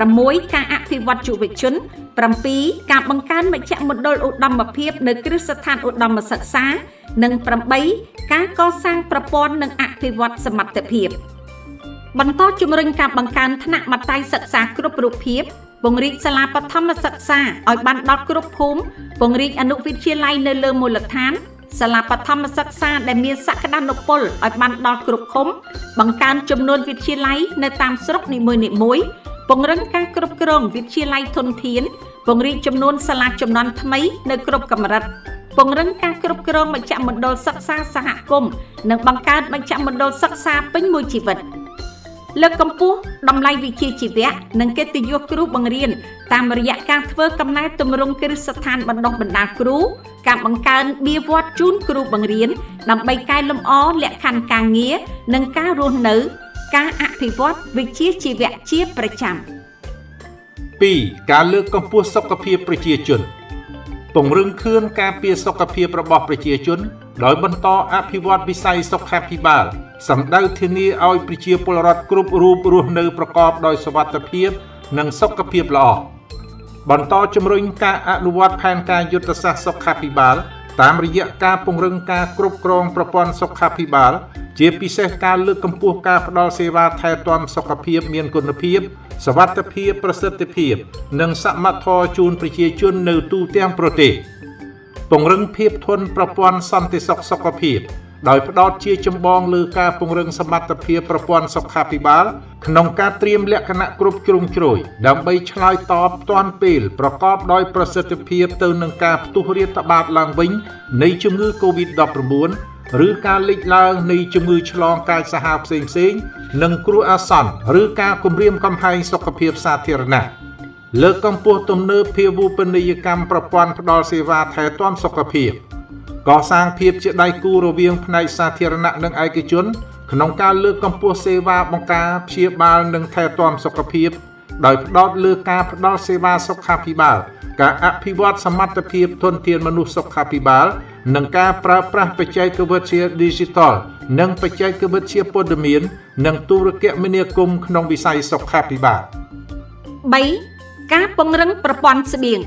6. ការអភិវឌ្ឍយុវជន 7. ការបង្កើនមជ្ឈមណ្ឌលឧត្តមភាពនៅគ្រឹះស្ថានឧត្តមសិក្សានិង 8. ការកសាងប្រព័ន្ធនិងអភិវឌ្ឍសមត្ថភាពបន្តជំរុញការបង្កើនថ្នាក់មត្តេយ្យសិក្សាគ្រប់រូបភាពពង្រីកសាលាបឋមសិក្សាឲ្យបានដល់គ្រប់ភូមិពង្រីកអនុវិទ្យាល័យនៅលើមូលដ្ឋានសាលាបឋមសិក្សាដែលមានសក្តានុពលឲ្យបានដល់គ្រប់ឃុំបង្កើនចំនួនវិទ្យាល័យនៅតាមស្រុកនីមួយៗពង្រឹងការគ្រប់គ្រងវិទ្យាល័យធនធានពង្រីកចំនួនសាលាជំនាន់ថ្មីនៅគ្រប់កម្រិតពង្រឹងការគ្រប់គ្រងមជ្ឈមណ្ឌលសិក្សាសហគមន៍និងបង្កើតមជ្ឈមណ្ឌលសិក្សាពេញមួយជីវិតលើកកម្ពស់តម្លៃវិជ្ជាជីវៈនិងកិត្តិយសគ្រូបង្រៀនតាមរយៈការធ្វើកំណែទម្រង់គ្រឹះស្ថានបណ្ដុះបណ្ដាលគ្រូការបង្កើនបៀវត្សជូនគ្រូបង្រៀនដើម្បីកែលម្អលក្ខខណ្ឌការងារនិងការរស់នៅការអភិវឌ្ឍវិជ្ជាជីវៈជាប្រចាំ 2. ការលើកកម្ពស់សុខភាពប្រជាជនពង្រឹងខឿនការពារសុខភាពរបស់ប្រជាជនដោយបន្តអភិវឌ្ឍវិស័យសុខាភិបាលសម្ដៅធានាឲ្យប្រជាពលរដ្ឋគ្រប់រូបរស់នៅប្រកបដោយសុវត្ថិភាពនិងសុខភាពល្អបន្តជំរុញការអនុវត្តផែនការយុទ្ធសាស្ត្រសុខាភិបាលតាមរយៈការពង្រឹងការគ្រប់គ្រងប្រព័ន្ធសុខាភិបាលជាពិសេសការលើកកម្ពស់ការផ្តល់សេវាថែទាំសុខភាពមានគុណភាពសុវត្ថិភាពប្រសិទ្ធភាពនិងសមត្ថភាពជូនប្រជាជននៅទូទាំងប្រទេសពង្រឹងភាពធន់ប្រព័ន្ធសន្តិសុខសុខភាពដោយផ្ដោតជាចម្បងលើការពង្រឹងសមត្ថភាពប្រព័ន្ធសុខាភិបាលក្នុងការត្រៀមលក្ខណៈគ្រប់ជ្រុងជ្រោយដើម្បីឆ្លើយតបទាន់ពេលប្រកបដោយប្រសិទ្ធភាពទៅនឹងការផ្ទុះរាតត្បាតឡើងវិញនៃជំងឺ COVID-19 ឬការលេចឡើងនៃជំងឺឆ្លងកាចសាហាវផ្សេងៗនិងគ្រោះអាសន្នឬការគំរាមកំហែងសុខភាពសាធារណៈលើកកម្ពស់ទំនើបភាវូបនីយកម្មប្រព័ន្ធផ្តល់សេវាថែទាំសុខភាពកសាងភាពជាដៃគូរវាងផ្នែកសាធារណៈនិងឯកជនក្នុងការលើកកម្ពស់សេវាបង្ការព្យាបាលនិងថែទាំសុខភាពដោយផ្ដោតលើការផ្ដល់សេវាសុខាភិបាលការអភិវឌ្ឍសមត្ថភាពធនធានមនុស្សសុខាភិបាលនិងការប្រើប្រាស់បច្ចេកវិទ្យា Digital និងបច្ចេកវិទ្យាព័ត៌មាននិងទូរគមនាគមន៍ក្នុងវិស័យសុខាភិបាល 3. ការពង្រឹងប្រព័ន្ធស្បៀង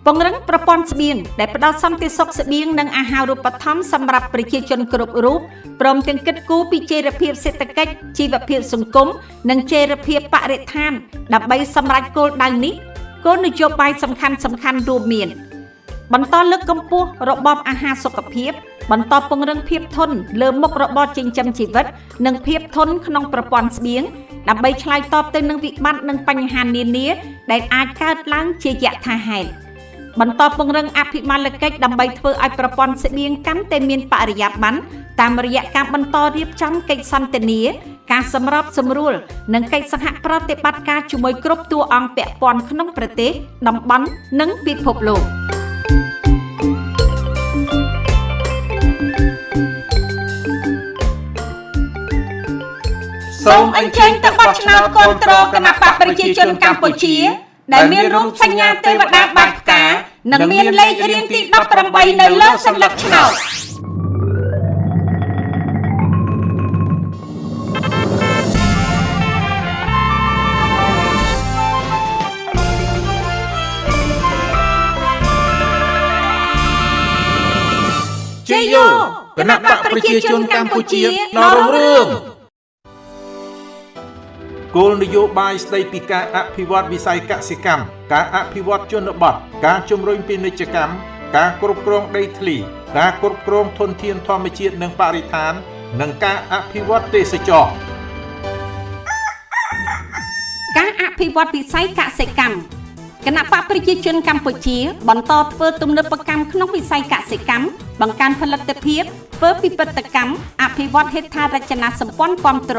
ពង្រឹងប្រព័ន្ធស្បៀងដែលផ្ដល់សន្តិសុខស្បៀងនិងអាហារូបត្ថម្ភសម្រាប់ប្រជាជនគ្រប់រូបព្រមទាំងគិតគូរពីចីរភាពសេដ្ឋកិច្ចជីវភាពសង្គមនិងចីរភាពបរិស្ថានដើម្បីសម្រេចគោលដៅនេះគោលនយោបាយសំខាន់ៗរួមមានបន្តលើកកម្ពស់របបអាហារសុខភាពបន្តពង្រឹងភាពធន់លើមុខរបរចិញ្ចឹមជីវិតនិងភាពធន់ក្នុងប្រព័ន្ធស្បៀងដើម្បីឆ្លើយតបទៅនឹងវិបត្តិនិងបញ្ហានានាដែលអាចកើតឡើងជាយថាហេតុបន្តពង្រឹងអភិបាលកិច្ចដើម្បីធ្វើឲ្យប្រព័ន្ធស្បៀងកាន់តែមានបរិយាបន្នតាមរយៈការបន្តរៀបចំកិច្ចសន្ទនាការសម្របសម្រួលនិងកិច្ចសហប្រតិបត្តិការជាមួយគ្រប់តួអង្គពាក់ព័ន្ធក្នុងប្រទេសតំបន់និងពិភពលោកសូមអញ្ជើញទៅបោះឆ្នោតគាំទ្រគណបក្សប្រជាជនកម្ពុជាដែលមានរូបសញ្ញាទេវតាបាត់ផ្កានិងមានលេខរៀងទី18នៅលើសន្លឹកឆ្នោតជ័យយោគណៈបក្សប្រជា ប្រជាជនកម្ពុជាដល់រុងរឿងគោលនយោបាយស្ដីពីការអភិវឌ្ឍវិស័យកសិកម្មការអភិវឌ្ឍជនបទការជំរុញពាណិជ្ជកម្មការគ្រប់គ្រងដីធ្លីការគ្រប់គ្រងធនធានធម្មជាតិនិងបរិស្ថាននិងការអភិវឌ្ឍទេសចរណ៍ការអភិវឌ្ឍវិស័យកសិកម្មគណៈបកប្រជាជនកម្ពុជាបន្តធ្វើទំនើបកម្មក្នុងវិស័យកសិកម្មបង្កើនផលិតភាពធ្វើពិពិធកម្មអភិវឌ្ឍហេដ្ឋារចនាសម្ព័ន្ធគាំទ្រ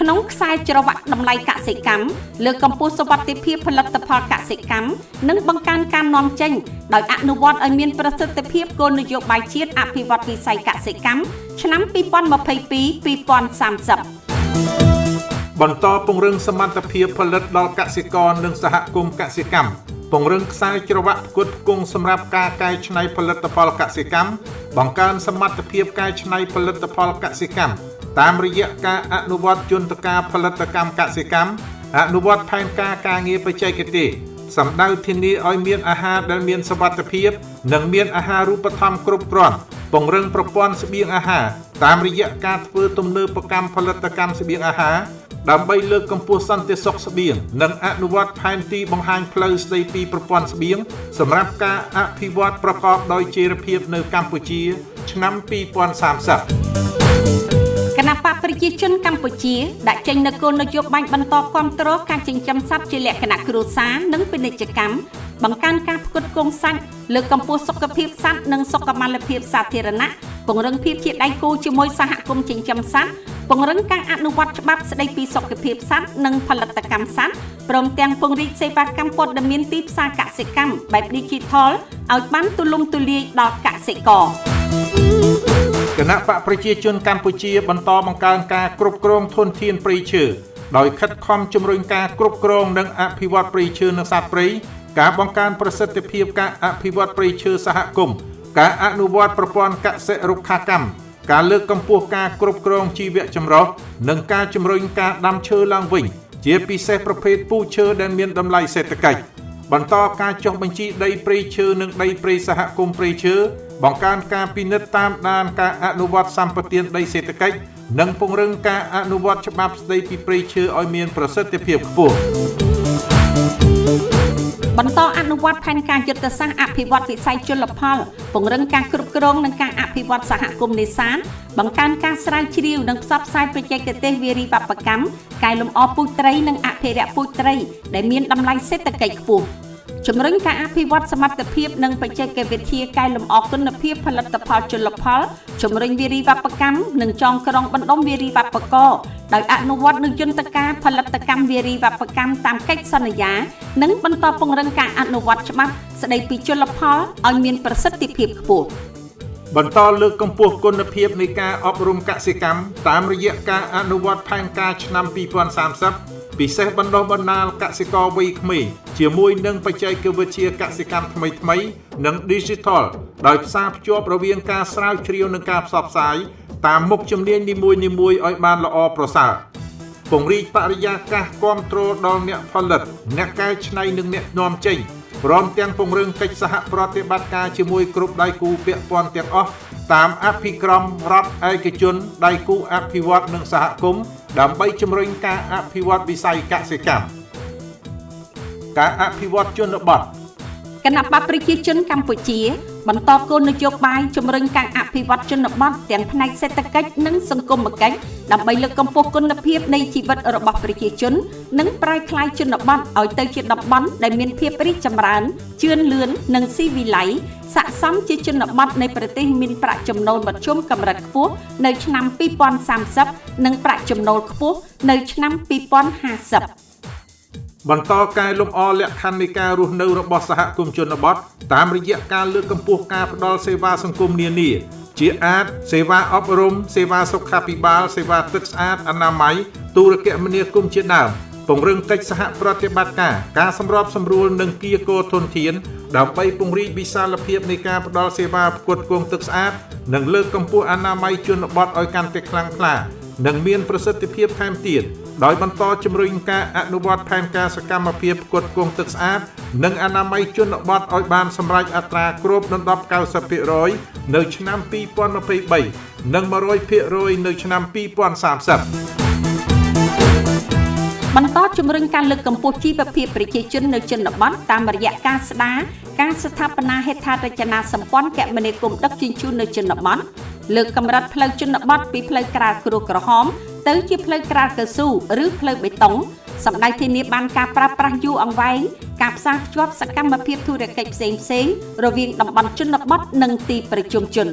ក្នុងខ្សែច្រវាក់តម្លៃកសិកម្មលើកកម្ពស់សុវត្ថិភាពផលិតផលកសិកម្មនិងបង្កើនការនាំចេញដោយអនុវត្តឲ្យមានប្រសិទ្ធភាពគោលនយោបាយជាតិអភិវឌ្ឍវិស័យកសិកម្មឆ្នាំ2022-2030បន្តពង្រឹងសមត្ថភាពផលិតដល់កសិករនិងសហគមន៍កសិកម្មពង្រឹងខ្សែច្រវាក់ផ្គត់ផ្គង់សម្រាប់ការកែច្នៃផលិតផលកសិកម្មបង្កើនសមត្ថភាពកែច្នៃផលិតផលកសិកម្មតាមរយៈការអនុវត្តយន្តការផលិតកម្មកសិកម្មអនុវត្តផែនការការងារបច្ចេកទេសសម្ដៅធានាឲ្យមានអាហារដែលមានសុវត្ថិភាពនិងមានអាហារូបត្ថម្ភគ្រប់គ្រាន់ពង្រឹងប្រព័ន្ធស្បៀងអាហារតាមរយៈការធ្វើទំនើបកម្មផលិតកម្មស្បៀងអាហារដើម្បីលើកកម្ពស់សន្តិសុខស្បៀងនិងអនុវត្តផែនទីបង្ហាញផ្លូវស្តីពីប្រព័ន្ធស្បៀងសម្រាប់ការអភិវឌ្ឍប្រកបដោយចីរភាពនៅកម្ពុជាឆ្នាំ2030គណៈបកប្រជាជនកម្ពុជាដាក់ចេញនូវគោលនយោបាយបន្តគាំទ្រការចិញ្ចឹមសត្វជាលក្ខណៈគ្រួសារនិងពាណិជ្ជកម្មបង្កើនការផ្គត់ផ្គង់សាច់លើកកម្ពស់សុខភាពសត្វនិងសុខុមាលភាពសាធារណៈពង្រឹងភាពជាដៃគូជាមួយសហគមន៍ចិញ្ចឹមសត្វពង្រឹងការអនុវត្តច្បាប់ស្តីពីសុខភាពសត្វនិងផលិតកម្មសត្វព្រមទាំងពង្រីកសេវាកម្មព័ត៌មានទីផ្សារកសិកម្មបែប Digital ឲ្យបានទូលំទូលាយដល់កសិករគណៈបកប្រជាជនកម្ពុជាបន្តបង្កើនការគ្រប់គ្រងធនធានព្រៃឈើដោយខិតខំជំរុញការគ្រប់គ្រងនិងអភិវឌ្ឍព្រៃឈើនិងសត្វព្រៃការបង្កើនប្រសិទ្ធភាពការអភិវឌ្ឍព្រៃឈើសហគមន៍ការអនុវត្តប្រព័ន្ធកសិរុក្ខាកម្មការលើកកម្ពស់ការគ្រប់គ្រងជីវៈចម្រុះនិងការជំរុញការដាំឈើឡើងវិញជាពិសេសប្រភេទពូជឈើដែលមានតម្លៃសេដ្ឋកិច្ចបន្តការចុះបញ្ជីដីព្រៃឈើនិងដីព្រៃសហគមន៍ព្រៃឈើបង្កើនការពិនិត្យតាមដានការអនុវត្តសម្បទានដីសេដ្ឋកិច្ចនិងពង្រឹងការអនុវត្តច្បាប់ស្តីពីព្រៃឈើឲ្យមានប្រសិទ្ធភាពខ្ពស់បន្តអនុវត្តផែនការយុទ្ធសាស្ត្រអភិវឌ្ឍវិស័យជលផលពង្រឹងការគ្រប់គ្រងនិងការអភិវឌ្ឍសហគមន៍នេសាទបង្កើនការស្រាវជ្រាវនិងផ្សព្វផ្សាយបច្ចេកទេសវារីវប្បកម្មកែលម្អពូជត្រីនិងអភិរក្សពូជត្រីដែលមានតម្លៃសេដ្ឋកិច្ចខ្ពស់ជំរុញការអភិវឌ្ឍសមត្ថភាពនិងបច្ចេកវិទ្យាកែលម្អគុណភាពផលិតផលជលផលជំរុញវារីវប្បកម្មនិងចងក្រងបណ្ដុំវារីវប្បករដោយអនុវត្តនូវយន្តការផលិតកម្មវារីវប្បកម្មតាមកិច្ចសន្យានិងបន្តពង្រឹងការអនុវត្តច្បាប់ស្តីពីជលផលឲ្យមានប្រសិទ្ធភាពខ្ពស់បន្តលើកកម្ពស់គុណភាពនៃការអប់រំកសិកម្មតាមរយៈការអនុវត្តផែនការឆ្នាំ2030ពិសេសបណ្ដុះបណ្ដាលកសិករវ័យក្មេងជាមួយនឹងបច្ចេកវិទ្យាកសិកម្មថ្មីៗនិង Digital ដោយផ្សារភ្ជាប់រវាងការស្រាវជ្រាវនិងការផ្សព្វផ្សាយតាមមុខជំនាញនីមួយៗឲ្យបានល្អប្រសើរពង្រីកបរិយាកាសគាំទ្រដល់អ្នកផលិតអ្នកកែច្នៃនិងអ្នកនាំចេញព្រមទាំងពង្រឹងកិច្ចសហប្រតិបត្តិការជាមួយគ្រប់ដៃគូពាក់ព័ន្ធទាំងអស់តាមអភិក្រមរដ្ឋឯកជនដៃគូអភិវឌ្ឍនិងសហគមន៍ដើម្បីជំរុញការអភិវឌ្ឍវិស័យកសិកម្មការអភិវឌ្ឍជនបទគណៈបកប្រជាជនកម្ពុជាបន្តគោលនយោបាយជំរុញការអភិវឌ្ឍជនបទទាំងផ្នែកសេដ្ឋកិច្ចនិងសង្គមគិច្ចដើម្បីលើកកម្ពស់គុណភាពនៃជីវិតរបស់ប្រជាជននិងប្រែក្លាយជនបទឲ្យទៅជាតំបន់ដែលមានភាពរីកចម្រើនជឿនលឿននិងស៊ីវិល័យស័ក្តិសមជាជនបទនៃប្រទេសមានប្រាក់ចំណូលមធ្យមកម្រិតខ្ពស់នៅឆ្នាំ2030និងប្រាក់ចំណូលខ្ពស់នៅឆ្នាំ2050បន្តកែលម្អលក្ខខណ្ឌនៃការរស់នៅរបស់សហគមន៍ជនបទតាមរយៈការលើកកម្ពស់ការផ្តល់សេវាសង្គមនានាជាអាចសេវាអប់រំសេវាសុខាភិបាលសេវាទឹកស្អាតអនាម័យទូរគមនាគមន៍ជាដើមពង្រឹងកិច្ចសហប្រតិបត្តិការសម្របសម្រួលនិងគៀកោធនធានដើម្បីពង្រីកវិសាលភាពនៃការផ្តល់សេវាផ្គត់ផ្គង់ទឹកស្អាតនិងលើកកម្ពស់អនាម័យជនបទឲ្យកាន់តែខ្លាំងក្លា និងមានប្រសិទ្ធភាពថែមទៀតដោយបន្តជំរុញការអនុវត្តផែនការសកម្មភាពផ្គត់ផ្គង់ទឹកស្អាតនិងអនាម័យជនបទឲ្យបានសម្រេចអត្រាគ្របដណ្ដប់ 90% នៅឆ្នាំ 2023 និង 100% នៅឆ្នាំ 2030 បន្តជំរុញការលើកកម្ពស់ជីវភាពប្រជាជននៅជនបទតាមរយៈការស្ដារការស្ថាបនាហេដ្ឋារចនាសម្ព័ន្ធគមនាគមន៍ដឹកជញ្ជូននៅជនបទលើកកម្រិតផ្លូវជនបទពីផ្លូវក្រាលគ្រួក្រហមទៅជាផ្លូវក្រាលកៅស៊ូឬផ្លូវបេតុងសម្ដេចធានាបានការប្រើប្រាស់យូរអង្វែងការផ្សារភ្ជាប់សកម្មភាពធុរកិច្ចផ្សេងៗរវាងតំបន់ជនបទនិងទីប្រជុំជន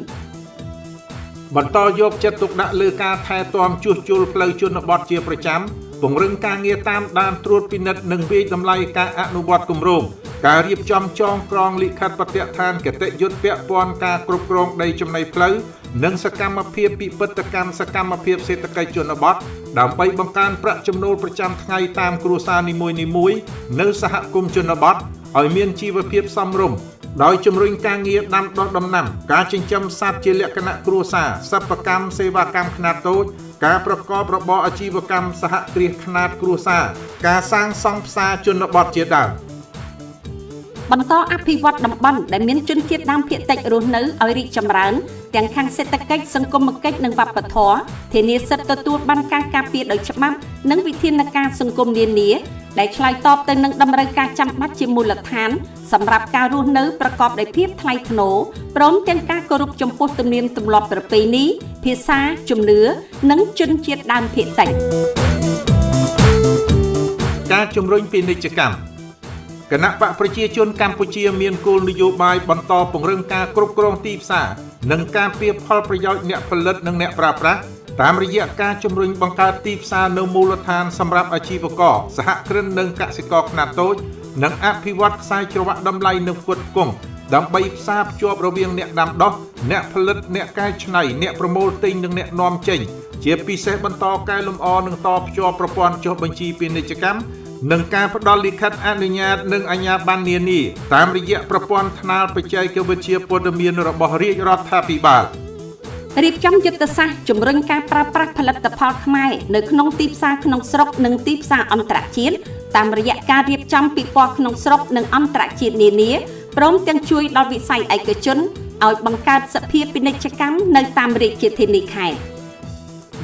បន្តយកចិត្តទុកដាក់លើការថែទាំជួសជុលផ្លូវជនបទជាប្រចាំពង្រឹងការងារតាមដានត្រួតពិនិត្យនិងវិយតម្លៃការអនុវត្តគម្រោងការរៀបចំចងក្រងលិខិតបទដ្ឋានគតិយុត្តពាក់ព័ន្ធការគ្រប់គ្រងដីចំណីផ្លូវនិងសកម្មភាពពិពិធកម្មសកម្មភាពសេដ្ឋកិច្ចជនបទដើម្បីបង្កើនប្រាក់ចំណូលប្រចាំថ្ងៃតាមគ្រួសារនីមួយៗនៅសហគមន៍ជនបទឲ្យមានជីវភាពសមរម្យដោយជំរុញការងារដាំដុះដំណាំការចិញ្ចឹមសត្វជាលក្ខណៈគ្រួសារសិប្បកម្មសេវាកម្មខ្នាតតូចការប្រកបរបរអាជីវកម្មសហគ្រាសខ្នាតគ្រួសារការសាងសង់ផ្សារជនបទជាដើមបន្តអភិវឌ្ឍតំបន់ដែលមានជនជាតិដើមភាគតិចរស់នៅឲ្យរីកចម្រើនទាំងខាងសេដ្ឋកិច្ចសង្គមគិច្ចនិងវប្បធម៌ធានាសិទ្ធិទទួលបានការការពារដោយច្បាប់និងវិធានការសង្គមនានាដែលឆ្លើយតបទៅនឹងតម្រូវការចាំបាច់ជាមូលដ្ឋានសម្រាប់ការរស់នៅប្រកបដោយភាពថ្លៃថ្នូរព្រមទាំងការគោរពចំពោះទំនៀមទម្លាប់ប្រពៃណីភាសាជំនឿនិងជនជាតិដើមភាគតិចការជំរុញពាណិជ្ជកម្មគណៈបកប្រជាជនកម្ពុជាមានគោលនយោបាយបន្តពង្រឹងការគ្រប់គ្រងទីផ្សារនិងការពារផលប្រយោជន៍អ្នកផលិតនិងអ្នកប្រើប្រាស់តាមរយៈការជំរុញបង្កើតទីផ្សារនៅមូលដ្ឋានសម្រាប់អាជីវករសហគ្រិននិងកសិករខ្នាតតូចនិងអភិវឌ្ឍខ្សែច្រវាក់តម្លៃនិងផ្គត់ផ្គង់ដើម្បីផ្សារភ្ជាប់រវាងអ្នកដាំដុះអ្នកផលិតអ្នកកែច្នៃអ្នកប្រមូលទិញនិងអ្នកនាំចេញជាពិសេសបន្តកែលម្អនិងតភ្ជាប់ប្រព័ន្ធចុះបញ្ជីពាណិជ្ជកម្មនិងការផ្ដល់លិខិតអនុញ្ញាតនិងអាជ្ញាប័ណ្ណនានាតាមរយៈប្រព័ន្ធថ្នាលបច្ចេកវិទ្យាព័ត៌មានរបស់រាជរដ្ឋាភិបាលរៀបចំយុទ្ធសាស្ត្រជំរុញការប្រើប្រាស់ផលិតផលខ្មែរនៅក្នុងទីផ្សារក្នុងស្រុកនិងទីផ្សារអន្តរជាតិតាមរយៈការរៀបចំពិព័រណ៍ក្នុងស្រុកនិងអន្តរជាតិនានាព្រមទាំងជួយដល់វិស័យឯកជនឲ្យបង្កើតសភាពពាណិជ្ជកម្មនៅតាមរាជធានីខេត្ត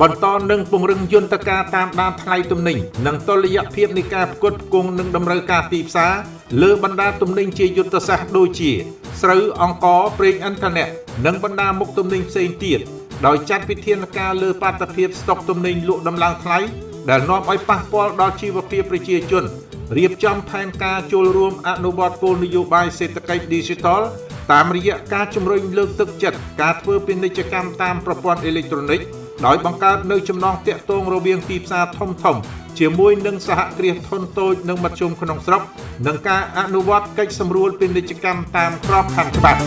បន្តនឹងពង្រឹងយន្តការតាមដានថ្លៃទំនិញនិងតុល្យភាពនៃការផ្គត់ផ្គង់និងតម្រូវការទីផ្សារលើបណ្ដាទំនិញជាយុទ្ធសាស្ត្រដូចជាស្រូវអង្ករប្រេងឥន្ធនៈនិងបណ្ដាមុខទំនិញផ្សេងទៀតដោយចាត់វិធានការលើបាតុភិបស្តុកទំនិញលក់ដំឡើងថ្លៃដែលនាំឲ្យប៉ះពាល់ដល់ជីវភាពប្រជាជនរៀបចំផែនការចូលរួមអនុវត្តគោលនយោបាយសេដ្ឋកិច្ច Digital តាមរយៈការជំរុញលើកទឹកចិត្តការធ្វើពាណិជ្ជកម្មតាមប្រព័ន្ធអេឡិចត្រូនិកដោយបង្កើតនៅចំណងទាក់ទងរវាងទីផ្សារធំៗជាមួយនឹងសហគ្រាសធុនតូចនិងមធ្យមក្នុងស្រុកនិងការអនុវត្តកិច្ចសម្រួលពាណិជ្ជកម្មតាមក្របខ័ណ្ឌច្បាប់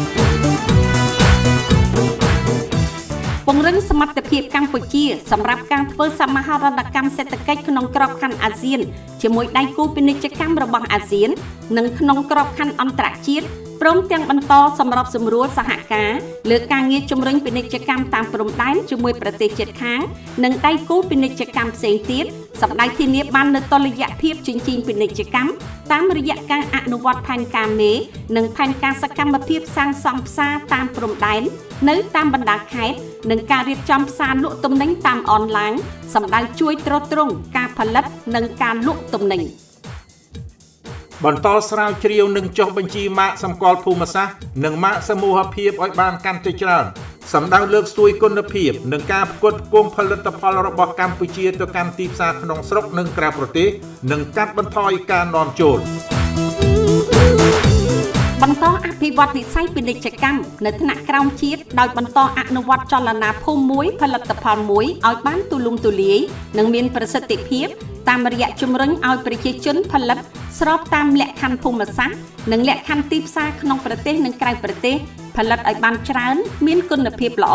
ពង្រឹងសមត្ថភាពកម្ពុជាសម្រាប់ការធ្វើសមាហរណកម្មសេដ្ឋកិច្ចក្នុងក្របខ័ណ្ឌអាស៊ានជាមួយដៃគូពាណិជ្ជកម្មរបស់អាស៊ាននិងក្នុងក្របខ័ណ្ឌអន្តរជាតិព្រមទាំងបន្តសម្របសម្រួលសហការលើការងារជំរុញពាណិជ្ជកម្មតាមព្រំដែនជាមួយប្រទេសជិតខាងនិងដៃគូពាណិជ្ជកម្មផ្សេងទៀតសម្ដេចធានាបាននូវតុល្យភាពជញ្ជីងពាណិជ្ជកម្មតាមរយៈការអនុវត្តផែនការមេនិងផែនការសកម្មភាពសាងសង់ផ្សារតាមព្រំដែននៅតាមបណ្ដាខេត្តនិងការរៀបចំផ្សារលក់ទំនិញតាមអនឡាញសម្ដៅជួយទ្រទ្រង់ការផលិតនិងការលក់ទំនិញបន្តស្រាវជ្រាវនិងចុះបញ្ជីម៉ាកសម្គាល់ភូមិសាស្ត្រនិងម៉ាកសមូហភាពឲ្យបានកាន់តែច្រើនសម្ដៅលើកស្ទួយគុណភាពនិងការផ្គត់ផ្គង់ផលិតផលរបស់កម្ពុជាទៅកាន់ទីផ្សារក្នុងស្រុកនិងក្រៅប្រទេសនិងកាត់បន្ថយការនាំចូលបន្តអភិវឌ្ឍវិស័យពាណិជ្ជកម្មនៅថ្នាក់ក្រោមជាតិដោយបន្តអនុវត្តចលនាភូមិមួយផលិតផលមួយឲ្យបានទូលំទូលាយនិងមានប្រសិទ្ធភាពតាមរយៈជំរុញឲ្យប្រជាជនផលិតស្របតាមលក្ខខណ្ឌភូមិសាស្ត្រនិងលក្ខខណ្ឌទីផ្សារក្នុងប្រទេសនិងក្រៅប្រទេសផលិតឲ្យបានច្រើនមានគុណភាពល្អ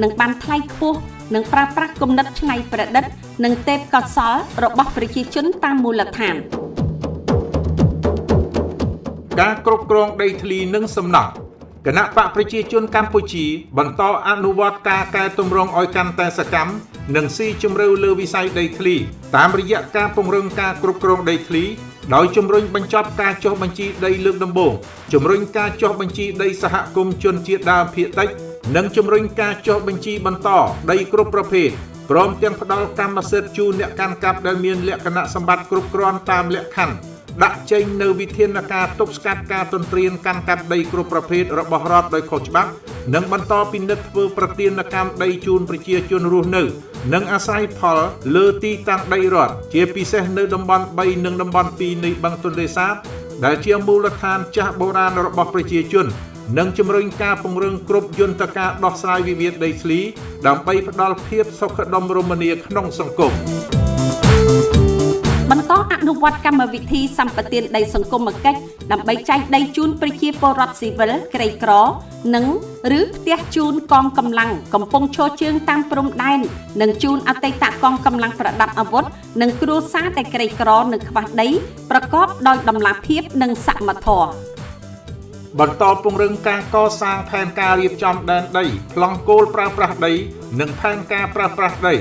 និងបានថ្លៃខ្ពស់និងប្រើប្រាស់គំនិតច្នៃប្រឌិតនិងទេពកោសល្យរបស់ប្រជាជនតាមមូលដ្ឋានការគ្រប់គ្រងដីធ្លីនិងសំណង់ គណៈបកប្រជាជនកម្ពុជាបន្តអនុវត្តការកែតម្រង់ឲ្យកាន់តែសកម្មនិងស៊ីជម្រៅលើវិស័យដីធ្លីតាមរយៈការពង្រឹងការគ្រប់គ្រងដីធ្លីដោយជំរុញបញ្ចប់ការចុះបញ្ជីដីលើកដំបូងជំរុញការចុះបញ្ជីដីសហគមន៍ជនជាតិដើមភាគតិចនិងជំរុញការចុះបញ្ជីបន្តដីគ្រប់ប្រភេទព្រមទាំងផ្ដល់កម្មសិទ្ធិជូនអ្នកកាន់កាប់ដែលមានលក្ខណៈសម្បត្តិគ្រប់គ្រាន់តាមលក្ខខណ្ឌដាក់ចេញនៅវិធានការទប់ស្កាត់ការទន្ទ្រានកាន់កាប់ដីគ្រប់ប្រភេទរបស់រដ្ឋដោយខុសច្បាប់និងបន្តពិនិត្យធ្វើប្រទានកម្មដីជូនប្រជាជនរស់នៅនិងអាស្រ័យផលលើទីតាំងដីរដ្ឋជាពិសេសនៅតំបន់3និងតំបន់2នៃបឹងទន្លេសាបដែលជាមូលដ្ឋានចាស់បុរាណរបស់ប្រជាជននិងជំរុញការពង្រឹងគ្រប់យន្តការដោះស្រាយវិវាទដីធ្លីដើម្បីផ្ដល់ភាពសុខដុមរមនាក្នុងសង្គមបន្តអនុវត្តកម្មវិធីសម្បទានដីសង្គមគិច្ចដើម្បីចែកដីជូនប្រជាពលរដ្ឋស៊ីវិលក្រីក្រនិងឬផ្ទះជូនកងកម្លាំងកំពុងឈរជើងតាមព្រំដែននិងជូនអតីតកងកម្លាំងប្រដាប់អាវុធនិងគ្រួសារដែលក្រីក្រនិងខ្វះដីប្រកបដោយតម្លាភាពនិងសមធម៌បន្តពង្រឹងការកសាងផែនការរៀបចំដែនដីប្លង់គោលប្រើប្រាស់ដីនិងផែនការប្រើប្រាស់ដី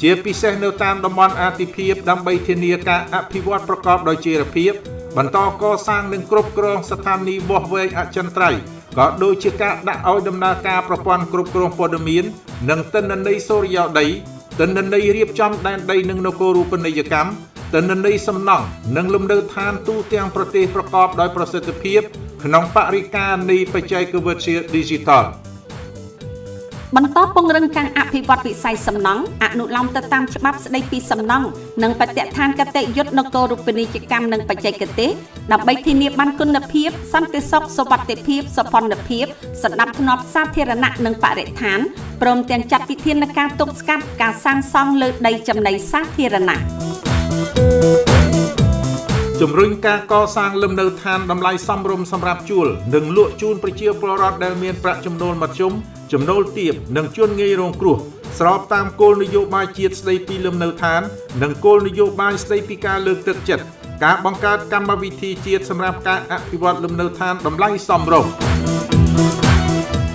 ជាពិសេសនៅតាមតំបន់អាទិភាពដើម្បីធានាការអភិវឌ្ឍប្រកបដោយចីរភាពបន្តកសាងនិងគ្រប់គ្រងស្ថានីយ៍វាស់វែងអចិន្ត្រៃយ៍ក៏ដូចជាការដាក់ឲ្យដំណើរការប្រព័ន្ធគ្រប់គ្រងព័ត៌មាននិងទិន្នន័យសូរិយោដីទិន្នន័យរៀបចំដែនដីនិងនគរូបនីយកម្មទិន្នន័យសំណង់និងលំនៅឋានទូទាំងប្រទេសប្រកបដោយប្រសិទ្ធភាពក្នុងបរិការនៃបច្ចេកវិទ្យា Digitalបន្តពង្រឹងការអភិវឌ្ឍវិស័យសំណង់អនុលោមទៅតាមច្បាប់ស្តីពីសំណង់និងបទដ្ឋានគតិយុត្តនគរូបនីយកម្មនិងបច្ចេកទេសដើម្បីធានាបានគុណភាពសន្តិសុខសុវត្ថិភាពសោភ័ណភាពសណ្ដាប់ធ្នាប់សាធារណៈនិងបរិស្ថានព្រមទាំងចាត់វិធានការទប់ស្កាត់ការសាងសង់លើដីចំណីសាធារណៈជំរុញការកសាងលំនៅឋានតម្លៃសមរម្យសម្រាប់ជួលនិងលក់ជូនប្រជាពលរដ្ឋដែលមានប្រាក់ចំណូលមធ្យមចំណូលទាបនិងជនងាយរងគ្រោះស្របតាមគោលនយោបាយជាតិស្តីពីលំនៅឋាននិងគោលនយោបាយស្តីពីការលើកទឹកចិត្តការបង្កើតកម្មវិធីជាតិសម្រាប់ការអភិវឌ្ឍលំនៅឋានតម្លៃសមរម្យ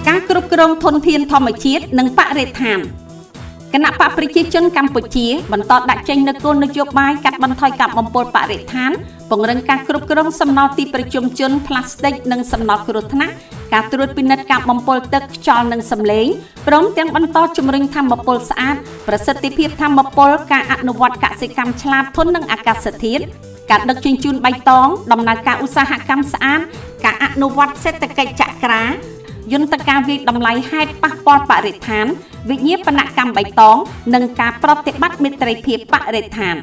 ការគ្រប់គ្រងធនធានធម្មជាតិនិងបរិស្ថានគណៈបកប្រជាជនកម្ពុជាបន្តដាក់ចេញនូវគោលនយោបាយកាត់បន្ថយការបំពុលបរិស្ថានពង្រឹងការគ្រប់គ្រងសំណល់ទីប្រជុំជនផ្លាស្ទិកនិងសំណល់គ្រោះថ្នាក់ការត្រួតពិនិត្យការបំពុលទឹកខ្យល់និងសំឡេងព្រមទាំងបន្តជំរុញថាមពលស្អាតប្រសិទ្ធភាពថាមពលការអនុវត្តកសិកម្មឆ្លាតធន់នឹងអាកាសធាតុការដឹកជញ្ជូនបៃតងដំណើរការឧស្សាហកម្មស្អាតការអនុវត្តសេដ្ឋកិច្ចចក្រាយន្តការវិតម្លៃហេតុប៉ះពាល់បរិស្ថានវិញ្ញាបនកម្មបៃតងនិងការប្រតិបត្តិមេត្រីភាពបរិស្ថាន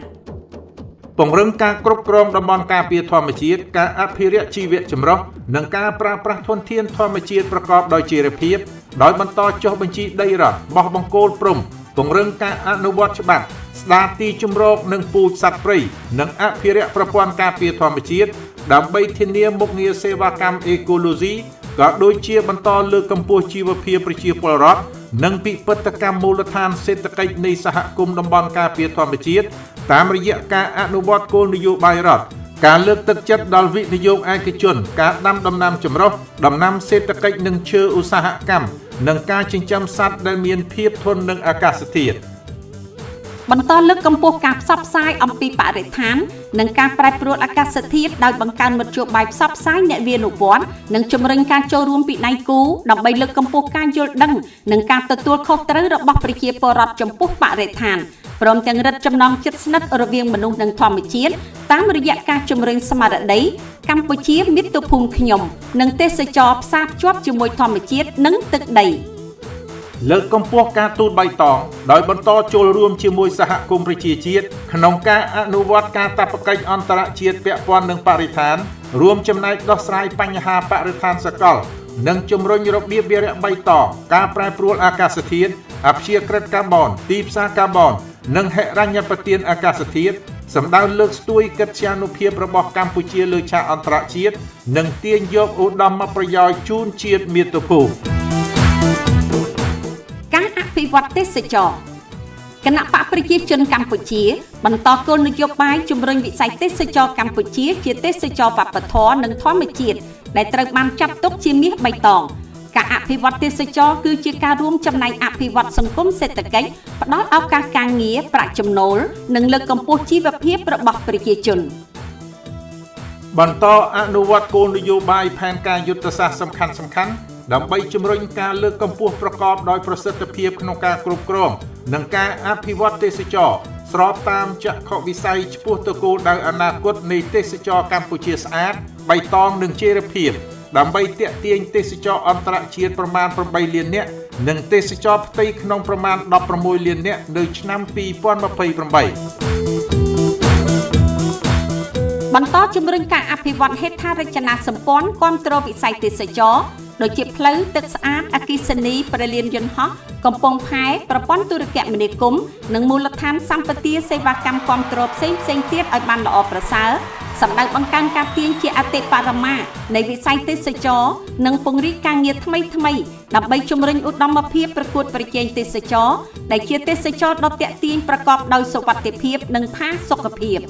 ពង្រឹងការគ្រប់គ្រងតំបន់ការពារធម្មជាតិការអភិរក្សជីវៈចម្រុះនិងការប្រើប្រាស់ធនធានធម្មជាតិប្រកបដោយចីរភាពដោយបន្តចុះបញ្ជីដីរដ្ឋបោះបង្គោលព្រំពង្រឹងការអនុវត្តច្បាប់ស្ដារទីជម្រកនិងពូជសត្វព្រៃនិងអភិរក្សប្រព័ន្ធការពារធម្មជាតិដើម្បីធានាមុខងារសេវាកម្មអេកូឡូស៊ីក៏ដូចជាបន្តលើកកម្ពស់ជីវភាពប្រជាពលរដ្ឋនិងពិពិធកម្មមូលដ្ឋានសេដ្ឋកិច្ចនៃសហគមន៍តំបន់ការពារធម្មជាតិតាមរយៈការអនុវត្តគោលនយោបាយរដ្ឋការលើកទឹកចិត្តដល់វិនិយោគឯកជនការដាំដំណាំចម្រុះដំណាំសេដ្ឋកិច្ចនិងឈើឧស្សាហកម្មនិងការចិញ្ចឹមសត្វដែលមានភាពធន់នឹងអាកាសធាតុបន្តលើកកម្ពស់ការផ្សព្វផ្សាយអំពីបរិស្ថាននិងការប្រែប្រួលអាកាសធាតុដោយបង្កើនមធ្យោបាយផ្សព្វផ្សាយអ្នកវានុវត្តន៍និងជំរុញការចូលរួមពីដៃគូដើម្បីលើកកម្ពស់ការយល់ដឹងនិងការទទួលខុសត្រូវរបស់ប្រជាពលរដ្ឋចំពោះបរិស្ថានព្រមទាំងរឹតចំណងជិតស្និទ្ធរវាងមនុស្សនិងធម្មជាតិតាមរយៈការជំរុញស្មារតីកម្ពុជាមាតុភូមិខ្ញុំនិងទេសចរផ្សារភ្ជាប់ជាមួយធម្មជាតិនិងទឹកដីលើកកម្ពស់ការទូតបៃតងដោយបន្តចូលរួមជាមួយសហគមន៍ប្រជាជាតិក្នុងការអនុវត្តការកាតព្វកិច្ចអន្តរជាតិពាក់ព័ន្ធនឹងបរិស្ថានរួមចំណែកដោះស្រាយបញ្ហាបរិស្ថានសកលនិងជំរុញរបៀបវារៈបៃតងការប្រែប្រួលអាកាសធាតុអព្យាក្រឹតកាបូនទីផ្សារកាបូននិងហិរញ្ញប្បទានអាកាសធាតុសម្ដៅលើកស្ទួយកិត្យានុភាពរបស់កម្ពុជាលើឆាកអន្តរជាតិនិងទាញយកឧត្តមប្រយោជន៍ជូនជាតិមាតុភូមិការអភិវឌ្ឍទេសចរគណៈបកប្រជាជនកម្ពុជាបន្តគោលនយោបាយជំរុញវិស័យទេសចរកម្ពុជាជាទេសចរវប្បធម៌និងធម្មជាតិដែលត្រូវបានចាត់ទុកជាមាសបៃតង ការអភិវឌ្ឍទេសចរណ៍គឺជាការរួមចំណែកអភិវឌ្ឍសង្គមសេដ្ឋកិច្ចផ្ដល់ឱកាសការងារប្រាក់ចំណូលនិងលើកកម្ពស់ជីវភាពរបស់ប្រជាជនបន្តអនុវត្តគោលនយោបាយផែនការយុទ្ធសាស្ត្រសំខាន់ៗដើម្បីជំរុញការលើកកម្ពស់ប្រកបដោយប្រសិទ្ធភាពក្នុងការគ្រប់គ្រងនិងការអភិវឌ្ឍទេសចរណ៍ស្របតាមចក្ខុវិស័យឆ្ពោះទៅគោលដៅអនាគតនៃទេសចរណ៍កម្ពុជាស្អាតបៃតងនិងចីរភាពដើម្បីទាក់ទាញទេសចរណ៍អន្តរជាតិប្រមាណ8លាននាក់និងទេសចរណ៍ផ្ទៃក្នុងប្រមាណ16លាននាក់នៅឆ្នាំ2028បន្តជំរុញការអភិវឌ្ឍហេដ្ឋារចនាសម្ព័ន្ធគាំទ្រវិស័យទេសចរណ៍ដូចជាផ្លូវទឹកស្អាតអគ្គិសនីព្រលានយន្តហោះកំពង់ផែប្រព័ន្ធទូរគមនាគមន៍និងមូលដ្ឋានសម្បទាសេវាកម្មគាំទ្រផ្សេងទៀតឲ្យបានល្អប្រសើរសម្ដៅបង្កើនការទាញជាអតិបរមានៃវិស័យទេសចរនិងពង្រីកការងារថ្មីដើម្បីជំរុញឧត្តមភាពប្រកួតប្រជែងទេសចរដែលជាទេសចរដ៏ទាក់ទាញប្រកបដោយសុវត្ថិភាពនិងផាសុកភាព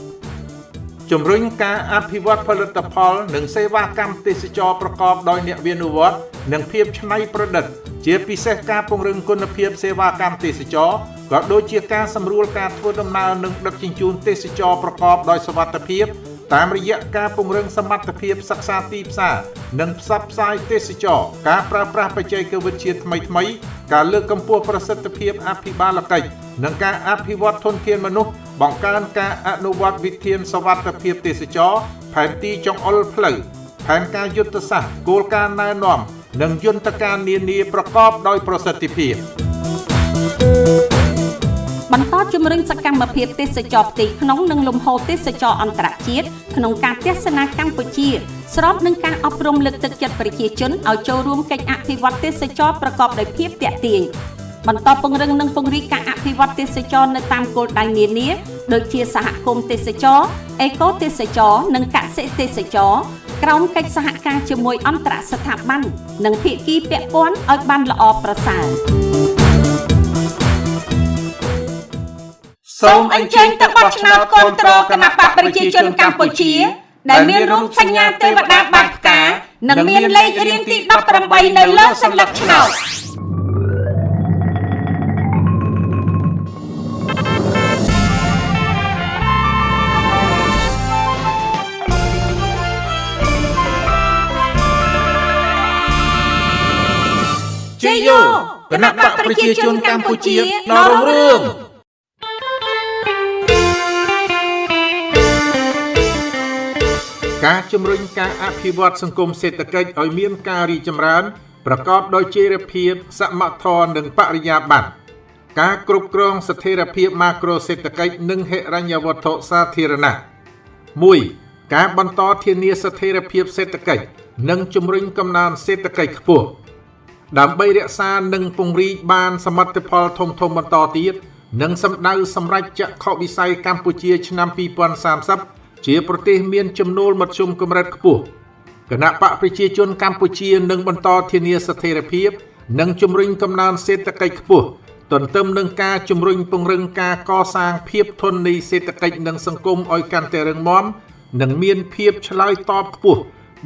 ជំរុញការអភិវឌ្ឍផលិតផលនិងសេវាកម្មទេសចរប្រកបដោយអ្នកវិនិយោគនិងភាពច្នៃប្រឌិតជាពិសេសការពង្រឹងគុណភាពសេវាកម្មទេសចរក៏ដូចជាការសម្រួលការធ្វើដំណើរនិងដឹកជញ្ជូនទេសចរប្រកបដោយសុវត្ថិភាពតាមរយៈការពង្រឹងសមត្ថភាពសិក្សាទីផ្សារនិងផ្សព្វផ្សាយទេសចរការប្រើប្រាស់បច្ចេកវិទ្យាថ្មីការលើកកម្ពស់ប្រសិទ្ធភាពអភិបាលកិច្ចនិងការអភិវឌ្ឍធនធានមនុស្សបង្កើនការអនុវត្តវិធានសុវត្ថិភាពទេសចរផែនទីចង្អុលផ្លូវផែនការយុទ្ធសាស្ត្រគោលការណ៍ណែនាំនិងយន្តការនានាប្រកបដោយប្រសិទ្ធភាពបន្តជំរុញសកម្មភាពទេសចរផ្ទៃក្នុងនិងលំហូរទេសចរអន្តរជាតិក្នុងការទស្សនាកម្ពុជាស្របនឹងការអប់រំលើកទឹកចិត្តប្រជាជនឲ្យចូលរួមកិច្ចអភិវឌ្ឍទេសចរប្រកបដោយភាពទាក់ទាញបន្តពង្រឹងនិងពង្រីកការអភិវឌ្ឍទេសចរនៅតាមគោលដៅនានាដូចជាសហគមន៍ទេសចរអេកូទេសចរនិងកសិទេសចរក្រោមកិច្ចសហការជាមួយអន្តរស្ថាប័ននិងភាគីពាក់ព័ន្ធឲ្យបានល្អប្រសើរសូមអញ្ជើញទៅបោះឆ្នោតគាំទ្រគណបក្សប្រជាជនកម្ពុជាដែលមានរូបសញ្ញាទេវតាបាច់ផ្កានិងមានលេខរៀងទី18នៅលើសន្លឹកឆ្នោតជ័យយោគណបក្សប្រជាជនកម្ពុជាដល់រុងរឿងការជំរុញការអភិវឌ្ឍសង្គមសេដ្ឋកិច្ចឲ្យមានការរីកចម្រើនប្រកបដោយចីរភាពសមធម៌និងបរិយាបន្នការគ្រប់គ្រងស្ថិរភាពម៉ាក្រូសេដ្ឋកិច្ចនិងហិរញ្ញវត្ថុសាធារណៈ 1. ការបន្តធានាស្ថិរភាពសេដ្ឋកិច្ចនិងជំរុញកំណើនសេដ្ឋកិច្ចខ្ពស់ដើម្បីរក្សានិងពង្រីកបានសមិទ្ធផលធំបន្តទៀតនិងសម្ដៅសម្រេចចក្ខុវិស័យកម្ពុជាឆ្នាំ2030ជាប្រទេសមានចំណូលមធ្យមកម្រិតខ្ពស់គណៈបកប្រជាជនកម្ពុជានឹងបន្តធានាស្ថិរភាពនិងជំរុញកំណើនសេដ្ឋកិច្ចខ្ពស់ទន្ទឹមនឹងការជំរុញពង្រឹងការកសាងភាពធន់នៃសេដ្ឋកិច្ចនិងសង្គមឲ្យកាន់តែរឹងមាំនិងមានភាពឆ្លើយតបខ្ពស់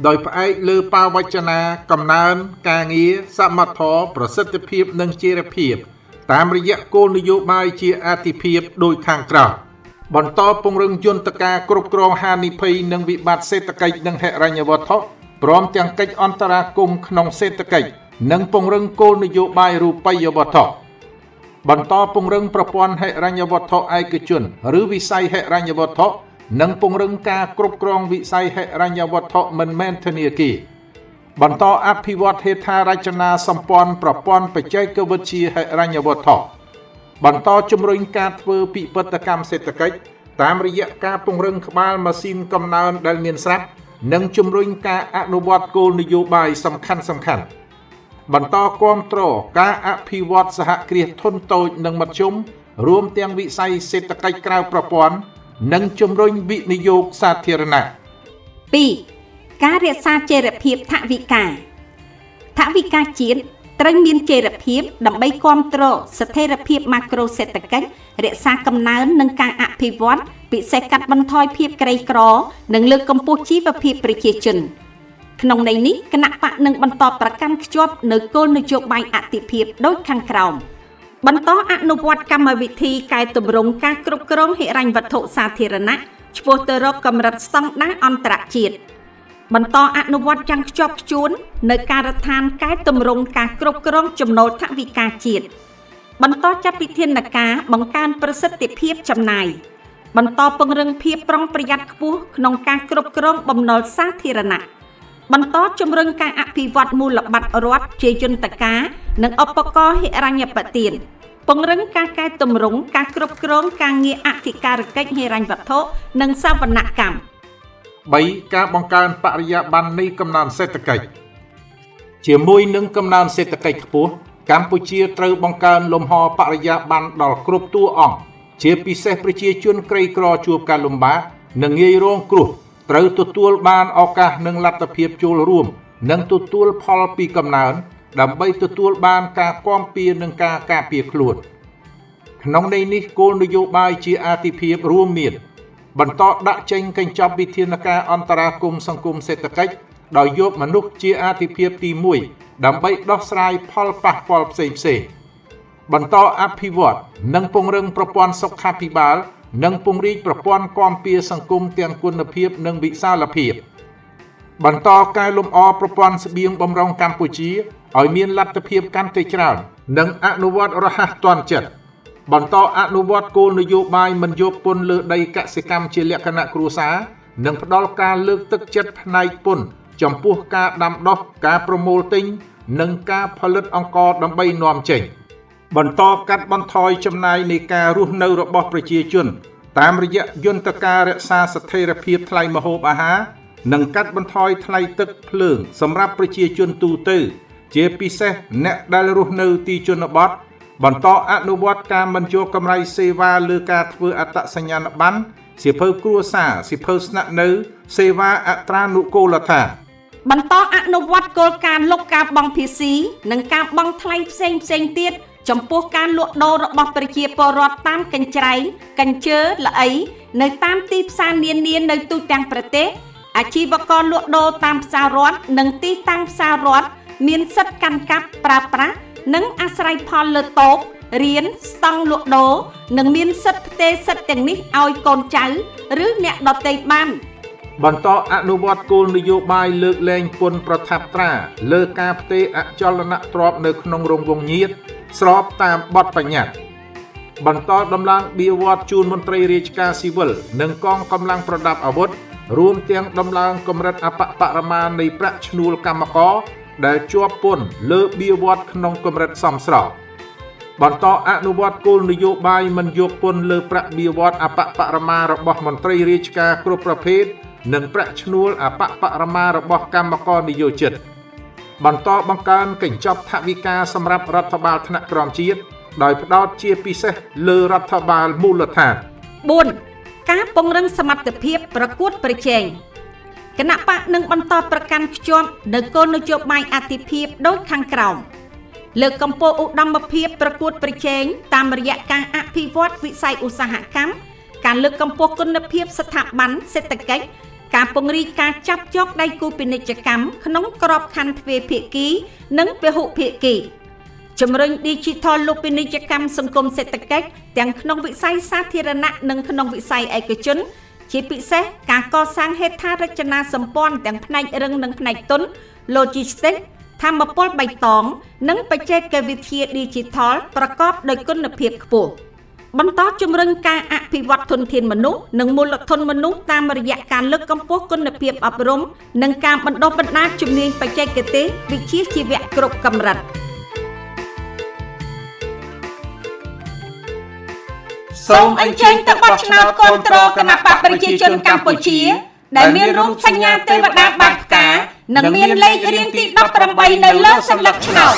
ដោយផ្អែកលើបវចនាកំណើនការងារសមត្ថភាពប្រសិទ្ធភាពនិងចីរភាពតាមរយៈគោលនយោបាយជាអាទិភាពដូចខាងក្រោមបន្តពង្រឹងយន្តការគ្រប់គ្រងហានិភ័យនិងវិបត្តិសេដ្ឋកិច្ចនិងហិរញ្ញវត្ថុព្រមទាំងកិច្ចអន្តរាគមន៍ក្នុងសេដ្ឋកិច្ចនិងពង្រឹងគោលនយោបាយរូបិយវត្ថុបន្តពង្រឹងប្រព័ន្ធហិរញ្ញវត្ថុឯកជនឬវិស័យហិរញ្ញវត្ថុនិងពង្រឹងការគ្រប់គ្រងវិស័យហិរញ្ញវត្ថុមិនមែនធនាគារបន្តអភិវឌ្ឍហេដ្ឋារចនាសម្ព័ន្ធប្រព័ន្ធបច្ចេកវិទ្យាហិរញ្ញវត្ថុបន្តជំរុញការធ្វើពិពិធកម្មសេដ្ឋកិច្ចតាមរយៈការពង្រឹងក្បាលម៉ាស៊ីនកំណើនដែលមានស្រាប់និងជំរុញការអនុវត្តគោលនយោបាយសំខាន់បន្តគាំទ្រការអភិវឌ្ឍសហគ្រាសធុនតូចនិងមធ្យមរួមទាំងវិស័យសេដ្ឋកិច្ចក្រៅប្រព័ន្ធនិងជំរុញវិនិយោគសាធារណៈ 2. ការរក្សាចីរភាពថវិកាជាតិត្រូវមានចីរភាពដើម្បីគាំទ្រស្ថិរភាពម៉ាក្រូសេដ្ឋកិច្ចរក្សាកំណើននិងការអភិវឌ្ឍពិសេសកាត់បន្ថយភាពក្រីក្រនិងលើកកម្ពស់ជីវភាពប្រជាជន ក្នុងន័យនេះគណៈបកនឹងបន្តប្រកាន់ខ្ជាប់នៅគោលនយោបាយអតិភិបដូចខាងក្រោមបន្តអនុវត្តកម្មវិធីកែតម្រង់ការគ្រប់គ្រងហិរញ្ញវត្ថុសាធារណៈឆ្ពោះទៅរកកម្រិតស្តង់ដារអន្តរជាតិបន្តអនុវត្តយ៉ាងខ្ជាប់ខ្ជួននៅការដ្ឋានកែតម្រង់ការគ្រប់គ្រងចំណូលថវិកាជាតិបន្តចាត់វិធានការបង្កើនប្រសិទ្ធភាពចំណាយបន្តពង្រឹងភាពប្រុងប្រយ័ត្នខ្ពស់ក្នុងការគ្រប់គ្រងបំណុលសាធារណៈបន្តជំរុញការអភិវឌ្ឍមូលបត្ររដ្ឋជាយន្តការនិងឧបករណ៍ហិរញ្ញប្បទានពង្រឹងការកែតម្រង់ការគ្រប់គ្រងការងារអធិការកិច្ចហិរញ្ញវត្ថុនិងសវនកម្ម 3. ការបង្កើនបរិយាបន្ននៃកំណើនសេដ្ឋកិច្ចជាមួយនឹងកំណើនសេដ្ឋកិច្ចខ្ពស់កម្ពុជាត្រូវបង្កើនលំហបរិយាបន្នដល់គ្រប់តួអង្គជាពិសេសប្រជាជនក្រីក្រជួបការលំបាកនិងងាយរងគ្រោះត្រូវទទួលបានឱកាសនិងលទ្ធភាពចូលរួមនិងទទួលផលពីកំណើនដើម្បីទទួលបានការគាំពារនិងការការពារខ្លួនក្នុងន័យនេះគោលនយោបាយជាអាទិភាពរួមមានបន្តដាក់ចេញកញ្ចប់វិធានការអន្តរាគមន៍សង្គមសេដ្ឋកិច្ចដោយយកមនុស្សជាអាទិភាពទី1ដើម្បីដោះស្រាយផលប៉ះពាល់ផ្សេងៗបន្តអភិវឌ្ឍនិងពង្រឹងប្រព័ន្ធសុខាភិបាលនិងពង្រីកប្រព័ន្ធគាំពារសង្គមទាំងគុណភាពនិងវិសាលភាពបន្តកែលម្អប្រព័ន្ធស្បៀងបម្រុងកម្ពុជាឲ្យមានលទ្ធភាពកាន់តែច្រើននិងអនុវត្តរហ័សទាន់ចិត្តបន្តអនុវត្តគោលនយោបាយមិនយកពន្ធលើដីកសិកម្មជាលក្ខណៈគ្រួសារនិងផ្ដល់ការលើកទឹកចិត្តផ្នែកពន្ធចំពោះការដាំដុះការប្រមូលទិញនិងការផលិតអង្ករដើម្បីនាំចេញបន្តកាត់បន្ថយចំណាយនៃការរស់នៅរបស់ប្រជាជនតាមរយៈយន្តការរក្សាស្ថិរភាពថ្លៃម្ហូបអាហារនិងកាត់បន្ថយថ្លៃទឹកភ្លើងសម្រាប់ប្រជាជនទូទៅជាពិសេសអ្នកដែលរស់នៅទីជនបទបន្តអនុវត្តការមិនយកកម្រៃសេវាលើការធ្វើអត្តសញ្ញាណប័ណ្ណសៀវភៅគ្រួសារសៀវភៅស្នាក់នៅសេវាអត្រានុកូលដ្ឋានបន្តអនុវត្តគោលការណ៍លុបការបង់ភាសីនិងការបង់ថ្លៃផ្សេងទៀតចំពោះការលក់ដូររបស់ប្រជាពលរដ្ឋតាមកញ្ច្រែងកញ្ជើល្អីនៅតាមទីផ្សារនានានៅទូទាំងប្រទេសអាជីវករលក់ដូរតាមផ្សាររដ្ឋនិងទីតាំងផ្សាររដ្ឋមានសិទ្ធិកាន់កាប់ប្រើប្រាស់និងអាស្រ័យផលលើតូបរៀនស្តង់លក់ដូរនិងមានសិទ្ធិផ្ទេរសិទ្ធិទាំងនេះឲ្យកូនចៅឬអ្នកដទៃបានបន្តអនុវត្តគោលនយោបាយលើកលែងពន្ធប្រថាប់ត្រាលើការផ្ទេរអចលនទ្រព្យនៅក្នុងរង្វង់ញាតិស្របតាមបទបញ្ញត្តិបន្តដំឡើងបៀវត្សជូនមន្ត្រីរាជការស៊ីវិលនិងកងកម្លាំងប្រដាប់អាវុធរួមទាំងដំឡើងកម្រិតអបបរមានៃប្រាក់ឈ្នួលកម្មករដែលជាប់ពន្ធលើបៀវត្សក្នុងកម្រិតសមស្របបន្តអនុវត្តគោលនយោបាយមិនយកពន្ធលើប្រាក់បៀវត្សអបបរមារបស់មន្ត្រីរាជការគ្រប់ប្រភេទនិងប្រាក់ឈ្នួលអបបរមារបស់កម្មករនិយោជិតបន្តបង្កើនកញ្ចប់ថវិកាសម្រាប់រដ្ឋបាលថ្នាក់ក្រោមជាតិដោយផ្ដោតជាពិសេសលើរដ្ឋបាលមូលដ្ឋាន 4. ការពង្រឹងសមត្ថភាពប្រកួតប្រជែងគណៈបកនឹងបន្តប្រកាន់ខ្ជាប់នូវគោលនយោបាយអាទិភាពដូចខាងក្រោមលើកកម្ពស់ឧត្តមភាពប្រកួតប្រជែងតាមរយៈការអភិវឌ្ឍវិស័យឧស្សាហកម្មការលើកកម្ពស់គុណភាពស្ថាប័នសេដ្ឋកិច្ចការពង្រីកការចាប់យកដៃគូពាណិជ្ជកម្មក្នុងក្របខ័ណ្ឌទ្វេភាគីនិងពហុភាគីជំរុញ Digital លោកពាណិជ្ជកម្មសង្គមសេដ្ឋកិច្ចទាំងក្នុងវិស័យសាធារណៈនិងក្នុងវិស័យឯកជនជាពិសេសការកសាងហេដ្ឋារចនាសម្ព័ន្ធទាំងផ្នែករឹងនិងផ្នែកទន់ Logistics ថាមពលបៃតងនិងបច្ចេកវិទ្យា Digital ប្រកបដោយគុណភាពខ្ពស់បន្តជំរុញការអភិវឌ្ឍធនធានមនុស្សនិងមូលធនមនុស្សតាមរយៈការលើកកម្ពស់គុណភាពអប់រំនិងការបណ្ដុះបណ្ដាលជំនាញបច្ចេកទេសវិជ្ជាជីវៈគ្រប់កម្រិតសូមអញ្ជើញទៅបោះឆ្នោតគាំទ្រគណបក្សប្រជាជនកម្ពុជាដែលមានរូបសញ្ញាទេវតាបាច់ផ្កានិងមានលេខរៀងទី18នៅលើសន្លឹកឆ្នោត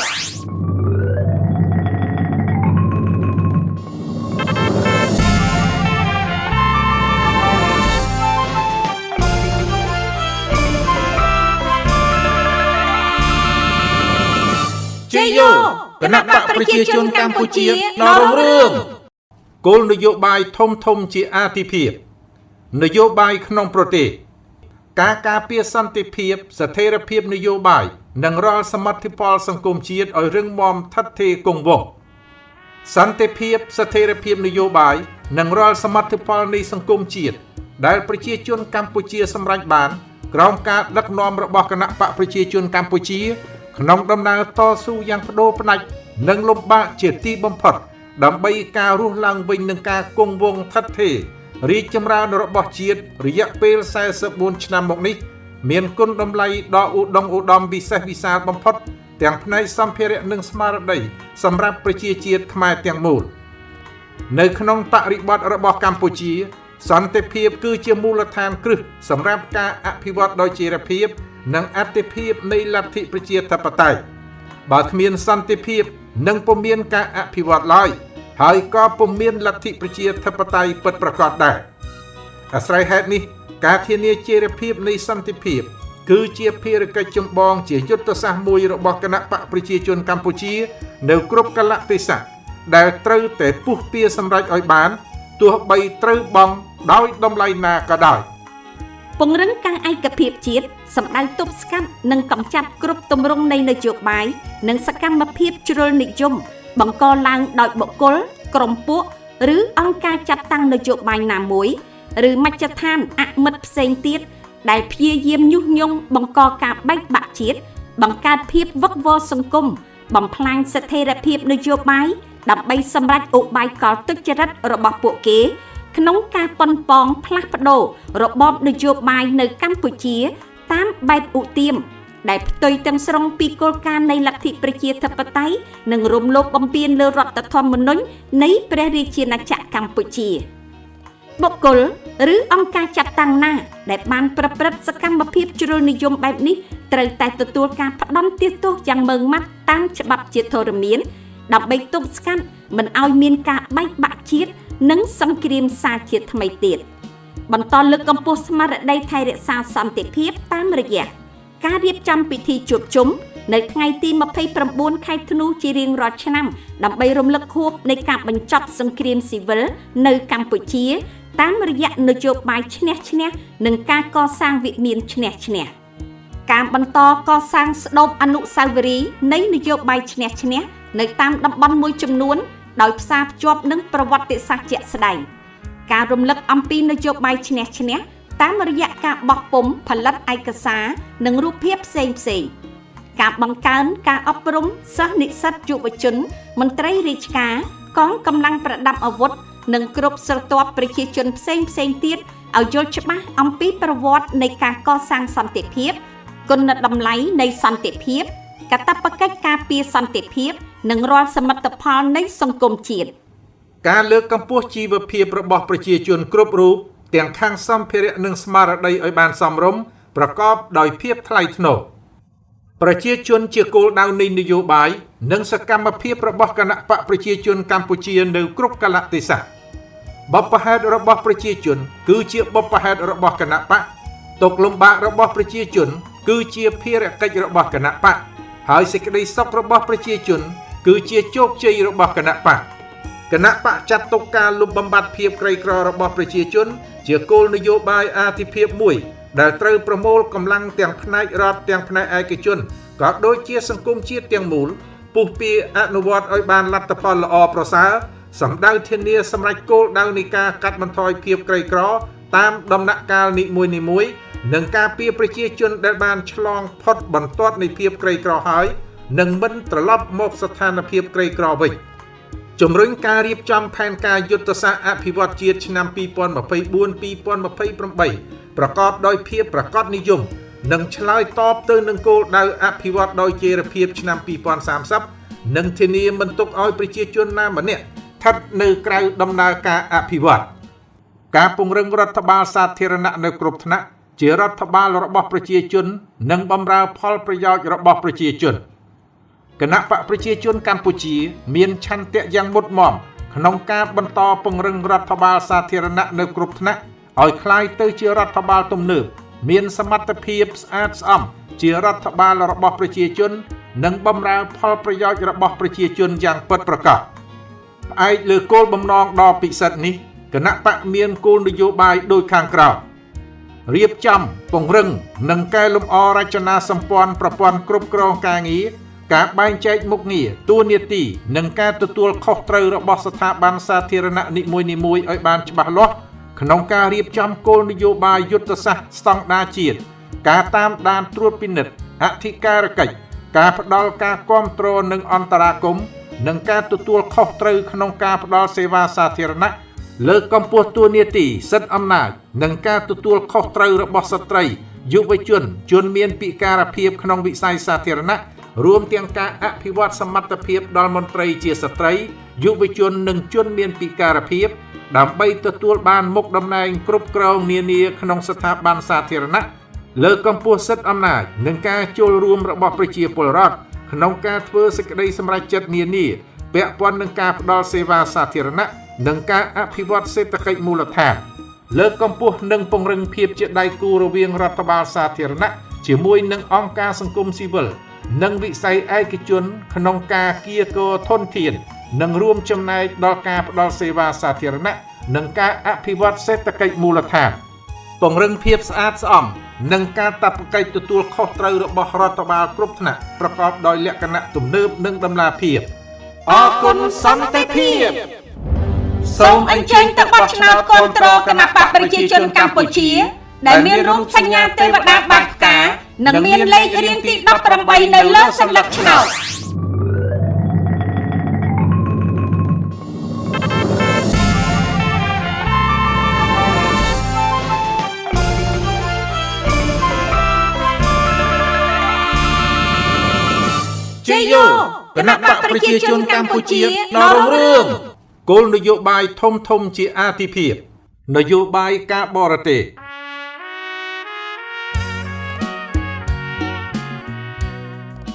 ជ័យយោគណៈបក្សប្រជាជនកម្ពុជាដល់រុងរឿងគោលនយោបាយធំជាអាទិភាពនយោបាយក្នុងប្រទេស ការការពារសន្តិភាពស្ថិរភាពនយោបាយនិងរាល់សមិទ្ធផលសង្គមជាតិឲ្យរឹងមាំថិតថេរគង់វង្សសន្តិភាពស្ថិរភាពនយោបាយនិងរាល់សមិទ្ធផលនៃសង្គមជាតិដែលប្រជាជនកម្ពុជាសម្រេចបានក្រោមការដឹកនាំរបស់គណៈបកប្រជាជនកម្ពុជាក្នុងដំណើរតស៊ូយ៉ាងប្តូរផ្ដាច់និងលំបាកជាទីបំផុតដើម្បីការរស់ឡើងវិញនឹងការគង់វង្សថិតថេររីកចម្រើនរបស់ជាតិរយៈពេល44ឆ្នាំមកនេះមានគុណតម្លៃដ៏ឧត្តមវិសេសវិសាលបំផុតទាំងផ្នែកសម្ភារៈនិងស្មារតីសម្រាប់ប្រជាជាតិខ្មែរទាំងមូលនៅក្នុងបរិបទរបស់កម្ពុជាសន្តិភាពគឺជាមូលដ្ឋានគ្រឹះសម្រាប់ការអភិវឌ្ឍដោយចីរភាពនិងអត្ថិភាពនៃលទ្ធិប្រជាធិបតេយ្យបើគ្មានសន្តិភាពនឹងពុំមានការអភិវឌ្ឍឡើយហើយក៏ពុំមានលទ្ធិប្រជាធិបតេយ្យពិតប្រាកដដែរអាស្រ័យហេតុនេះការធានាចីរភាពនៃសន្តិភាពគឺជាភារកិច្ចចម្បងជាយុទ្ធសាស្ត្រមួយរបស់គណៈបកប្រជាជនកម្ពុជានៅគ្រប់កាលៈទេសៈដែលត្រូវតែពុះពៀសម្រេចឲ្យបានទោះបីត្រូវបង់ដោយតម្លៃណាក៏ដោយពង្រឹងការឯកភាពជាតិសម្ដៅទប់ស្កាត់និងកម្ចាត់គ្រប់ទម្រង់នៃនយោបាយនិងសកម្មភាពជ្រុលនិយមបង្កឡើងដោយបុគ្គលក្រុមពួកឬអង្គការចាត់តាំងនយោបាយណាមួយឬមជ្ឈដ្ឋានអមិត្តផ្សេងទៀតដែលព្យាយាមញុះញង់បង្កការបែកបាក់ជាតិបង្កើតភាពវឹកវរសង្គមបំផ្លាញស្ថិរភាពនយោបាយដើម្បីសម្រេចឧបាយកលទុច្ចរិតរបស់ពួកគេក្នុងការប៉ុនប៉ងផ្លាស់ប្ដូររបបនយោបាយនៅកម្ពុជាតាមបែបឧទាមដែលផ្ទុយទាំងស្រុងពីគោលការណ៍នៃលទ្ធិប្រជាធិបតេយ្យនិងរំលោភបំពានលើរដ្ឋធម្មនុញ្ញនៃព្រះរាជាណាចក្រកម្ពុជាបុគ្គលឬអង្គការចាត់តាំងណាដែលបានប្រព្រឹត្តសកម្មភាពជ្រុលនិយមបែបនេះត្រូវតែទទួលការផ្ដន្ទាទោសយ៉ាងម៉ឺងម៉ាត់តាមច្បាប់ជាធរមានដើម្បីទប់ស្កាត់មិនឲ្យមានការបែកបាក់ជាតិនិងសង្គ្រាមសាជាថ្មីទៀតបន្តលើកកម្ពស់ស្មារតីថែរក្សាសន្តិភាពតាមរយៈការរៀបចំពិធីជួបជុំនៅថ្ងៃទី29ខែធ្នូជារៀងរាល់ឆ្នាំដើម្បីរំលឹកខួបនៃការបញ្ចប់សង្គ្រាមស៊ីវិលនៅកម្ពុជាតាមរយៈនយោបាយឈ្នះឈ្នះនិងការកសាងវិមានឈ្នះឈ្នះការបន្តកសាងស្ដូបអនុស្សាវរីយ៍នៃនយោបាយឈ្នះឈ្នះនៅតាមតំបន់មួយចំនួនដោយផ្សារភ្ជាប់នឹងប្រវត្តិសាស្ត្រជាក់ស្ដែងការរំលឹកអំពីនយោបាយឈ្នះឈ្នះតាមរយៈការបោះពុម្ពផលិតឯកសារនិងរូបភាពផ្សេងការបង្កើនការអប់រំសិស្សនិស្សិតយុវជនមន្ត្រីរាជការកងកម្លាំងប្រដាប់អាវុធនិងគ្រប់ស្រទាប់ប្រជាជនផ្សេងទៀតឲ្យយល់ច្បាស់អំពីប្រវត្តិនៃការកសាងសន្តិភាពគុណតម្លៃនៃសន្តិភាពកាតព្វកិច្ចការពារសន្តិភាពនិងរាល់សមិទ្ធផលនៃសង្គមជាតិការលើកកម្ពស់ជីវភាពរបស់ប្រជាជនគ្រប់រូបទាំងខាងសម្ភារៈនិងស្មារតីឲ្យបានសមរម្យប្រកបដោយភាពថ្លៃថ្នូរប្រជាជនជាគោលដៅនៃនយោបាយនិងសកម្មភាពរបស់គណៈបកប្រជាជនកម្ពុជានៅគ្រប់កាលៈទេសៈបព្វហេតុរបស់ប្រជាជនគឺជាបព្វហេតុរបស់គណៈបកទុក្ខលំបាករបស់ប្រជាជនគឺជាភារកិច្ចរបស់គណៈបកហើយសេចក្តីសុខរបស់ប្រជាជនគឺជាជោគជ័យរបស់គណៈបកគណៈបកចាត់ទុកការលុបបំបាត់ភាពក្រីក្ររបស់ប្រជាជនជាគោលនយោបាយអាទិភាពមួយដែលត្រូវប្រមូលកម្លាំងទាំងផ្នែករដ្ឋទាំងផ្នែកឯកជនក៏ដូចជាសង្គមជាតិទាំងមូលពុះពៀអនុវត្តឲ្យបានលទ្ធផលល្អប្រសើរសម្ដៅធានាសម្រេចគោលដៅនៃការកាត់បន្ថយភាពក្រីក្រតាមដំណាក់កាលនីមួយៗនិងការពារប្រជាជនដែលបានឆ្លងផុតបន្ទាត់នៃភាពក្រីក្រហើយនិងមិនត្រឡប់មកស្ថានភាពក្រីក្រវិញជំរុញការរៀបចំផែនការយុទ្ធសាស្ត្រអភិវឌ្ឍជាតិឆ្នាំ2024-2028ប្រកបដោយភាពប្រាកដនិយមនិងឆ្លើយតបទៅនឹងគោលដៅអភិវឌ្ឍដោយចីរភាពឆ្នាំ2030និងធានាមិនទុកឲ្យប្រជាជនណាម្នាក់ស្ថិតនៅក្រៅដំណើរការអភិវឌ្ឍការពង្រឹងរដ្ឋបាលសាធារណៈនៅគ្រប់ថ្នាក់ជារដ្ឋបាលរបស់ប្រជាជននិងបម្រើផលប្រយោជន៍របស់ប្រជាជនគណៈបកប្រជាជនកម្ពុជាមានឆន្ទៈយ៉ាងមុតមមក្នុងការបន្តពង្រឹងរដ្ឋបាលសាធារណៈនៅគ្រប់ថ្នាក់ឲ្យคล้ายទៅជារដ្ឋបាលទំនើបមានសមត្ថភាពស្អាតស្អំជារដ្ឋបាលរបស់ប្រជាជននិងបម្រើផលប្រយោជន៍របស់ប្រជាជនយ៉ាងពិតប្រាកដផ្អែកលើគោលបំណងដ៏ពិសិដ្ឋនេះគណៈបកមានគោលនយោបាយដូចខាងក្រោម រៀបចំពង្រឹងនិងកែលម្អរចនាសម្ព័ន្ធប្រព័ន្ធគ្រប់គ្រងការងារការបែងចែកមុខងារតួនាទីនិងការទទួលខុសត្រូវរបស់ស្ថាប័នសាធារណៈនីមួយៗឲ្យបានច្បាស់លាស់ក្នុងការរៀបចំគោលនយោបាយយុទ្ធសាស្ត្រស្តង់ដារជាតិការតាមដានត្រួតពិនិត្យអធិការកិច្ចការផ្ដល់ការគាំទ្រនិងអន្តរាគមន៍និងការទទួលខុសត្រូវក្នុងការផ្ដល់សេវាសាធារណៈលើកកម្ពស់តួនាទីសិទ្ធិអំណាចនិងការទទួលខុសត្រូវរបស់ស្ត្រីយុវជនជនមានពិការភាពក្នុងវិស័យសាធារណៈរួមទាំងការអភិវឌ្ឍសមត្ថភាពដល់មន្ត្រីជាស្ត្រីយុវជននិងជនមានពិការភាពដើម្បីទទួលបានមុខតំណែងគ្រប់គ្រងនានាក្នុងស្ថាប័នសាធារណៈលើកកម្ពស់សិទ្ធិអំណាចនិងការចូលរួមរបស់ប្រជាពលរដ្ឋក្នុងការធ្វើសេចក្តីសម្រេចចិត្តនានាពាក់ព័ន្ធនឹងការផ្ដល់សេវាសាធារណៈនិងការអភិវឌ្ឍសេដ្ឋកិច្ចមូលដ្ឋានលើកកម្ពស់និងពង្រឹងភាពជាដៃគូរវាងរដ្ឋបាលសាធារណៈជាមួយនឹងអង្គការសង្គមស៊ីវិលនិងវិស័យឯកជនក្នុងការគៀកធនធាននិងរួមចំណែកដល់ការផ្ដល់សេវាសាធារណៈនិងការអភិវឌ្ឍសេដ្ឋកិច្ចមូលដ្ឋានពង្រឹងភាពស្អាតស្អំនិងការតាប់កិច្ចទទួលខុសត្រូវរបស់រដ្ឋបាលគ្រប់ថ្នាក់ប្រកបដោយលក្ខណៈទំនើបនិងតម្លាភាពអរគុណសន្តិភាពសូមអញ្ជើញទៅបោះឆ្នោតគាំទ្រគណបក្សប្រជាជនកម្ពុជាដែលមានរូបសញ្ញាទេវតាបាច់ផ្កានិងមានលេខរៀងទី18នៅលើសន្លឹកឆ្នោតជ័យយោគណៈបក្សប្រជាជនកម្ពុជាដល់រុងរឿងគោលនយោបាយធំជាអាទិភាពនយោបាយការបរទេស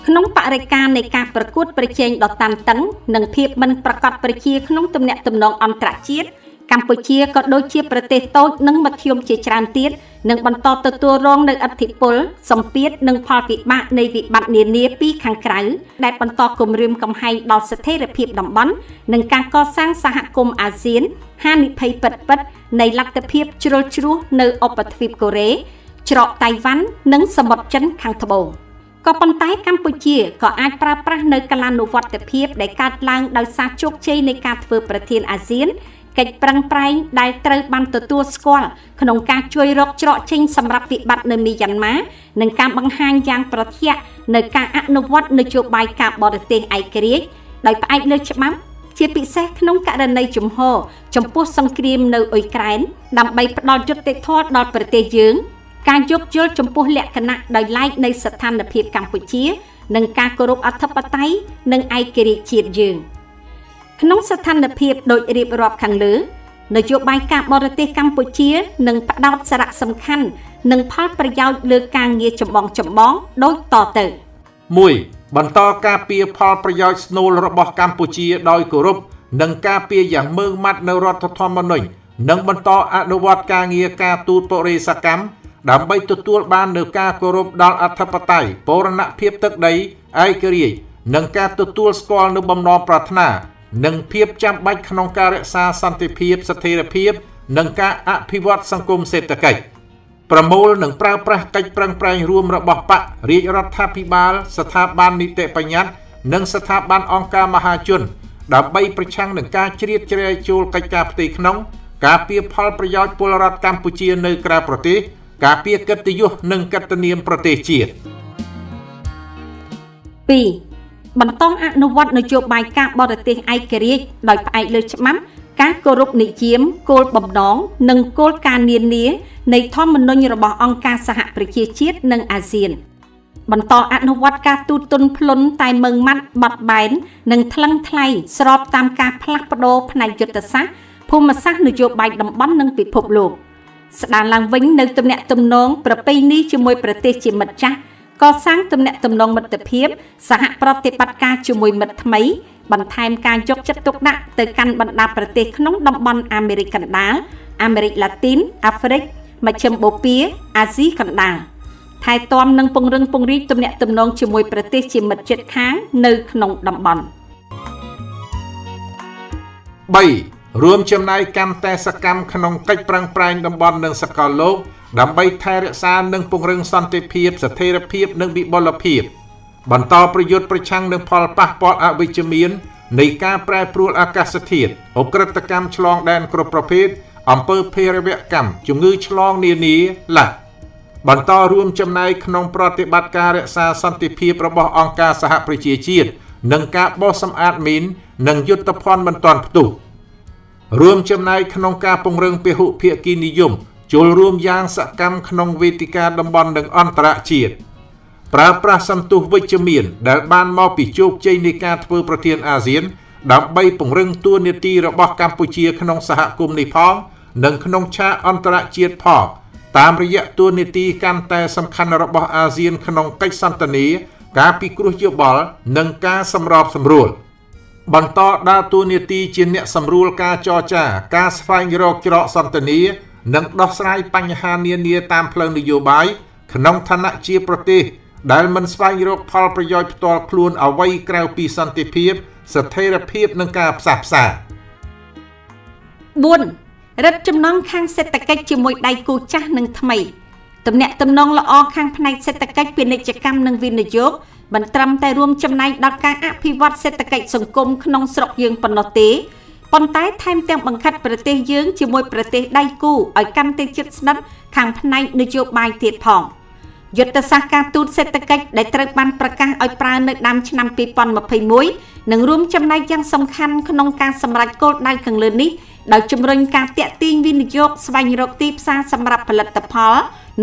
ក្នុងបរិយាកាសនៃការប្រកួតប្រជែងដ៏តានតឹងនិងភាពមិនប្រកបប្រជាក្នុងទំនាក់ទំនងអន្តរជាតិកម្ពុជាក៏ដូចជាប្រទេសតូចនិងមធ្យមជាច្រើនទៀតនឹងបន្តទទួលរងនូវឥទ្ធិពលសម្ពាធនិងផលវិបាកនៃវិបត្តិនានាពីខាងក្រៅដែលបន្តគំរាមកំហែងដល់ស្ថិរភាពតំបន់និងការកសាងសហគមន៍អាស៊ានហានិភ័យពិតៗនៃលទ្ធភាពជ្រុលជ្រោះនៅឧបទ្វីបកូរ៉េច្រកតៃវ៉ាន់និងសមុទ្រចិនខាងត្បូងក៏ប៉ុន្តែកម្ពុជាក៏អាចប្រើប្រាស់នៅកាលានុវត្តភាពដែលកើតឡើងដោយសារជោគជ័យនៃការធ្វើប្រធានអាស៊ានកិច្ចប្រឹងប្រែងដែលត្រូវបានទទួលស្គាល់ក្នុងការជួយរកច្រកចេញសម្រាប់វិបត្តិនៅមីយ៉ាន់ម៉ានិងការបង្ហាញយ៉ាងប្រធាក់នៅការអនុវត្តនយោបាយការបរទេសឯករាជ្យដោយផ្អែកលើច្បាប់ជាពិសេសក្នុងករណីជំហរចំពោះសង្គ្រាមនៅអ៊ុយក្រែនដើម្បីផ្ដល់យុត្តិធម៌ដល់ប្រទេសយើងការយោគយល់ចំពោះលក្ខណៈដោយឡែកនៃស្ថានភាពកម្ពុជានិងការគោរពអធិបតេយ្យនិងឯករាជ្យជាតិយើងក្នុងស្ថានភាពដូចរៀបរាប់ខាងលើនយោបាយការបរទេសកម្ពុជានឹងផ្ដោតសារៈសំខាន់និងផលប្រយោជន៍លើការងារចម្បងដូចតទៅ 1. បន្តការពារផលប្រយោជន៍ស្នូលរបស់កម្ពុជាដោយគោរពនិងការពារយ៉ាងម៉ឺងម៉ាត់នៅរដ្ឋធម្មនុញ្ញនិងបន្តអនុវត្តការងារការទូតបរិយាកម្មដើម្បីទទួលបាននូវការគោរពដល់អធិបតេយ្យបូរណភាពទឹកដីឯករាជ្យនិងការទទួលស្គាល់នូវបំណងប្រាថ្នានិងភាពចាំបាច់ក្នុងការរក្សាសន្តិភាពស្ថិរភាពនិងការអភិវឌ្ឍសង្គមសេដ្ឋកិច្ចប្រមូលនិងប្រើប្រាស់កិច្ចប្រឹងប្រែងរួមរបស់បករាជរដ្ឋាភិបាលស្ថាប័ននីតិបញ្ញត្តិនិងស្ថាប័នអង្គការមហាជនដើម្បីប្រឆាំងនឹងការជ្រៀតជ្រែកចូលកិច្ចការផ្ទៃក្នុងការពារផលប្រយោជន៍ពលរដ្ឋកម្ពុជានៅក្រៅប្រទេសការពារកិត្តិយសនិងកិត្តិនាមប្រទេសជាតិ 2. បន្តអនុវត្តនយោបាយការបរទេសឯករាជ្យដោយផ្អែកលើច្បាប់ការគោរពនិយមគោលបំណងនិងគោលការណ៍នានានៃធម្មនុញ្ញរបស់អង្គការសហប្រជាជាតិនិងអាស៊ានបន្តអនុវត្តការទូតទន់ភ្លន់តែម៉ឺងម៉ាត់បត់បែននិងថ្លឹងថ្លែងស្របតាមការផ្លាស់ប្ដូរផ្នែកយុទ្ធសាស្ត្រភូមិសាស្ត្រនយោបាយតំបន់និងពិភពលោកស្ដារឡើងវិញនៅទំនាក់ទំនងប្រពៃណីជាមួយប្រទេសជាមិត្តចាស់កសាងទំនាក់ទំនងមិត្តភាពសហប្រតិបត្តិការជាមួយមិត្តថ្មីបន្ថែមការយកចិត្តទុកដាក់ទៅកាន់បណ្ដាប្រទេសក្នុងតំបន់អាមេរិកកណ្ដាលអាមេរិកឡាទីនអាហ្វ្រិកមជ្ឈិមបូព៌ាអាស៊ីកណ្ដាលថែទាំនិងពង្រឹងពង្រីកទំនាក់ទំនងជាមួយប្រទេសជាមិត្តជិតខាងនៅក្នុងតំបន់ 3. រួមចំណែកកាន់តែសកម្មក្នុងកិច្ចប្រឹងប្រែងតំបន់និងសកលលោក ដើម្បីថែរក្សានិងពង្រឹងសន្តិភាពស្ថិរភាពនិងវិបុលភាពបន្តប្រយុទ្ធប្រឆាំងនឹងផលប៉ះពាល់អវិជ្ជមាននៃការប្រែប្រួលអាកាសធាតុអក្រិតកម្មឆ្លងដែនគ្រប់ប្រភេទអំពើភេរវកម្មជំងឺឆ្លងនានាបន្តរួមចំណែកក្នុងប្រតិបត្តិការរក្សាសន្តិភាពរបស់អង្គការសហប្រជាជាតិនិងការបោះសម្អាតមីននិងយុទ្ធភ័ណ្ឌមិនទាន់ផ្ទុះរួមចំណែកក្នុងការពង្រឹងពហុភាគីនិយមចូលរួមយ៉ាងសកម្មក្នុងវេទិកាតំបន់និងអន្តរជាតិប្រើប្រាស់សន្ទុះវិជ្ជមានដែលបានមកពីជោគជ័យនៃការធ្វើប្រធានអាស៊ានដើម្បីពង្រឹងតួនាទីរបស់កម្ពុជាក្នុងសហគមន៍នេះផងនិងក្នុងឆាកអន្តរជាតិផងតាមរយៈតួនាទីកាន់តែសំខាន់របស់អាស៊ានក្នុងកិច្ចសន្ទនាការពិគ្រោះយោបល់និងការសម្របសម្រួលបន្តដើរតួនាទីជាអ្នកសម្រួលការចរចាការស្វែងរកច្រកសន្ទនានិងដោះស្រាយបញ្ហានានាតាមផ្លូវនយោបាយក្នុងឋានៈជាប្រទេសដែលមិនស្វែងរកផលប្រយោជន៍ផ្ទាល់ខ្លួនអ្វីក្រៅពីសន្តិភាពស្ថិរភាពនិងការផ្សះផ្សា 4. រឹតចំណងខាងសេដ្ឋកិច្ចជាមួយដៃគូចាស់និងថ្មីទំនាក់ទំនងល្អខាងផ្នែកសេដ្ឋកិច្ចពាណិជ្ជកម្មនិងវិនិយោគមិនត្រឹមតែរួមចំណែកដល់ការអភិវឌ្ឍសេដ្ឋកិច្ចសង្គមក្នុងស្រុកយើងប៉ុណ្ណោះទេប៉ុន្តែថែមទាំងបង្ខិតប្រទេសយើងជាមួយប្រទេសដៃគូឲ្យកាន់តែជិតស្និទ្ធខាងផ្នែកនយោបាយទៀតផងយុទ្ធសាស្ត្រការទូតសេដ្ឋកិច្ចដែលត្រូវបានប្រកាសឲ្យប្រើនៅដើមឆ្នាំ2021នឹងរួមចំណែកយ៉ាងសំខាន់ក្នុងការសម្រេចគោលដៅខាងលើនេះដោយជំរុញការទាក់ទាញវិនិយោគស្វែងរកទីផ្សារសម្រាប់ផលិតផល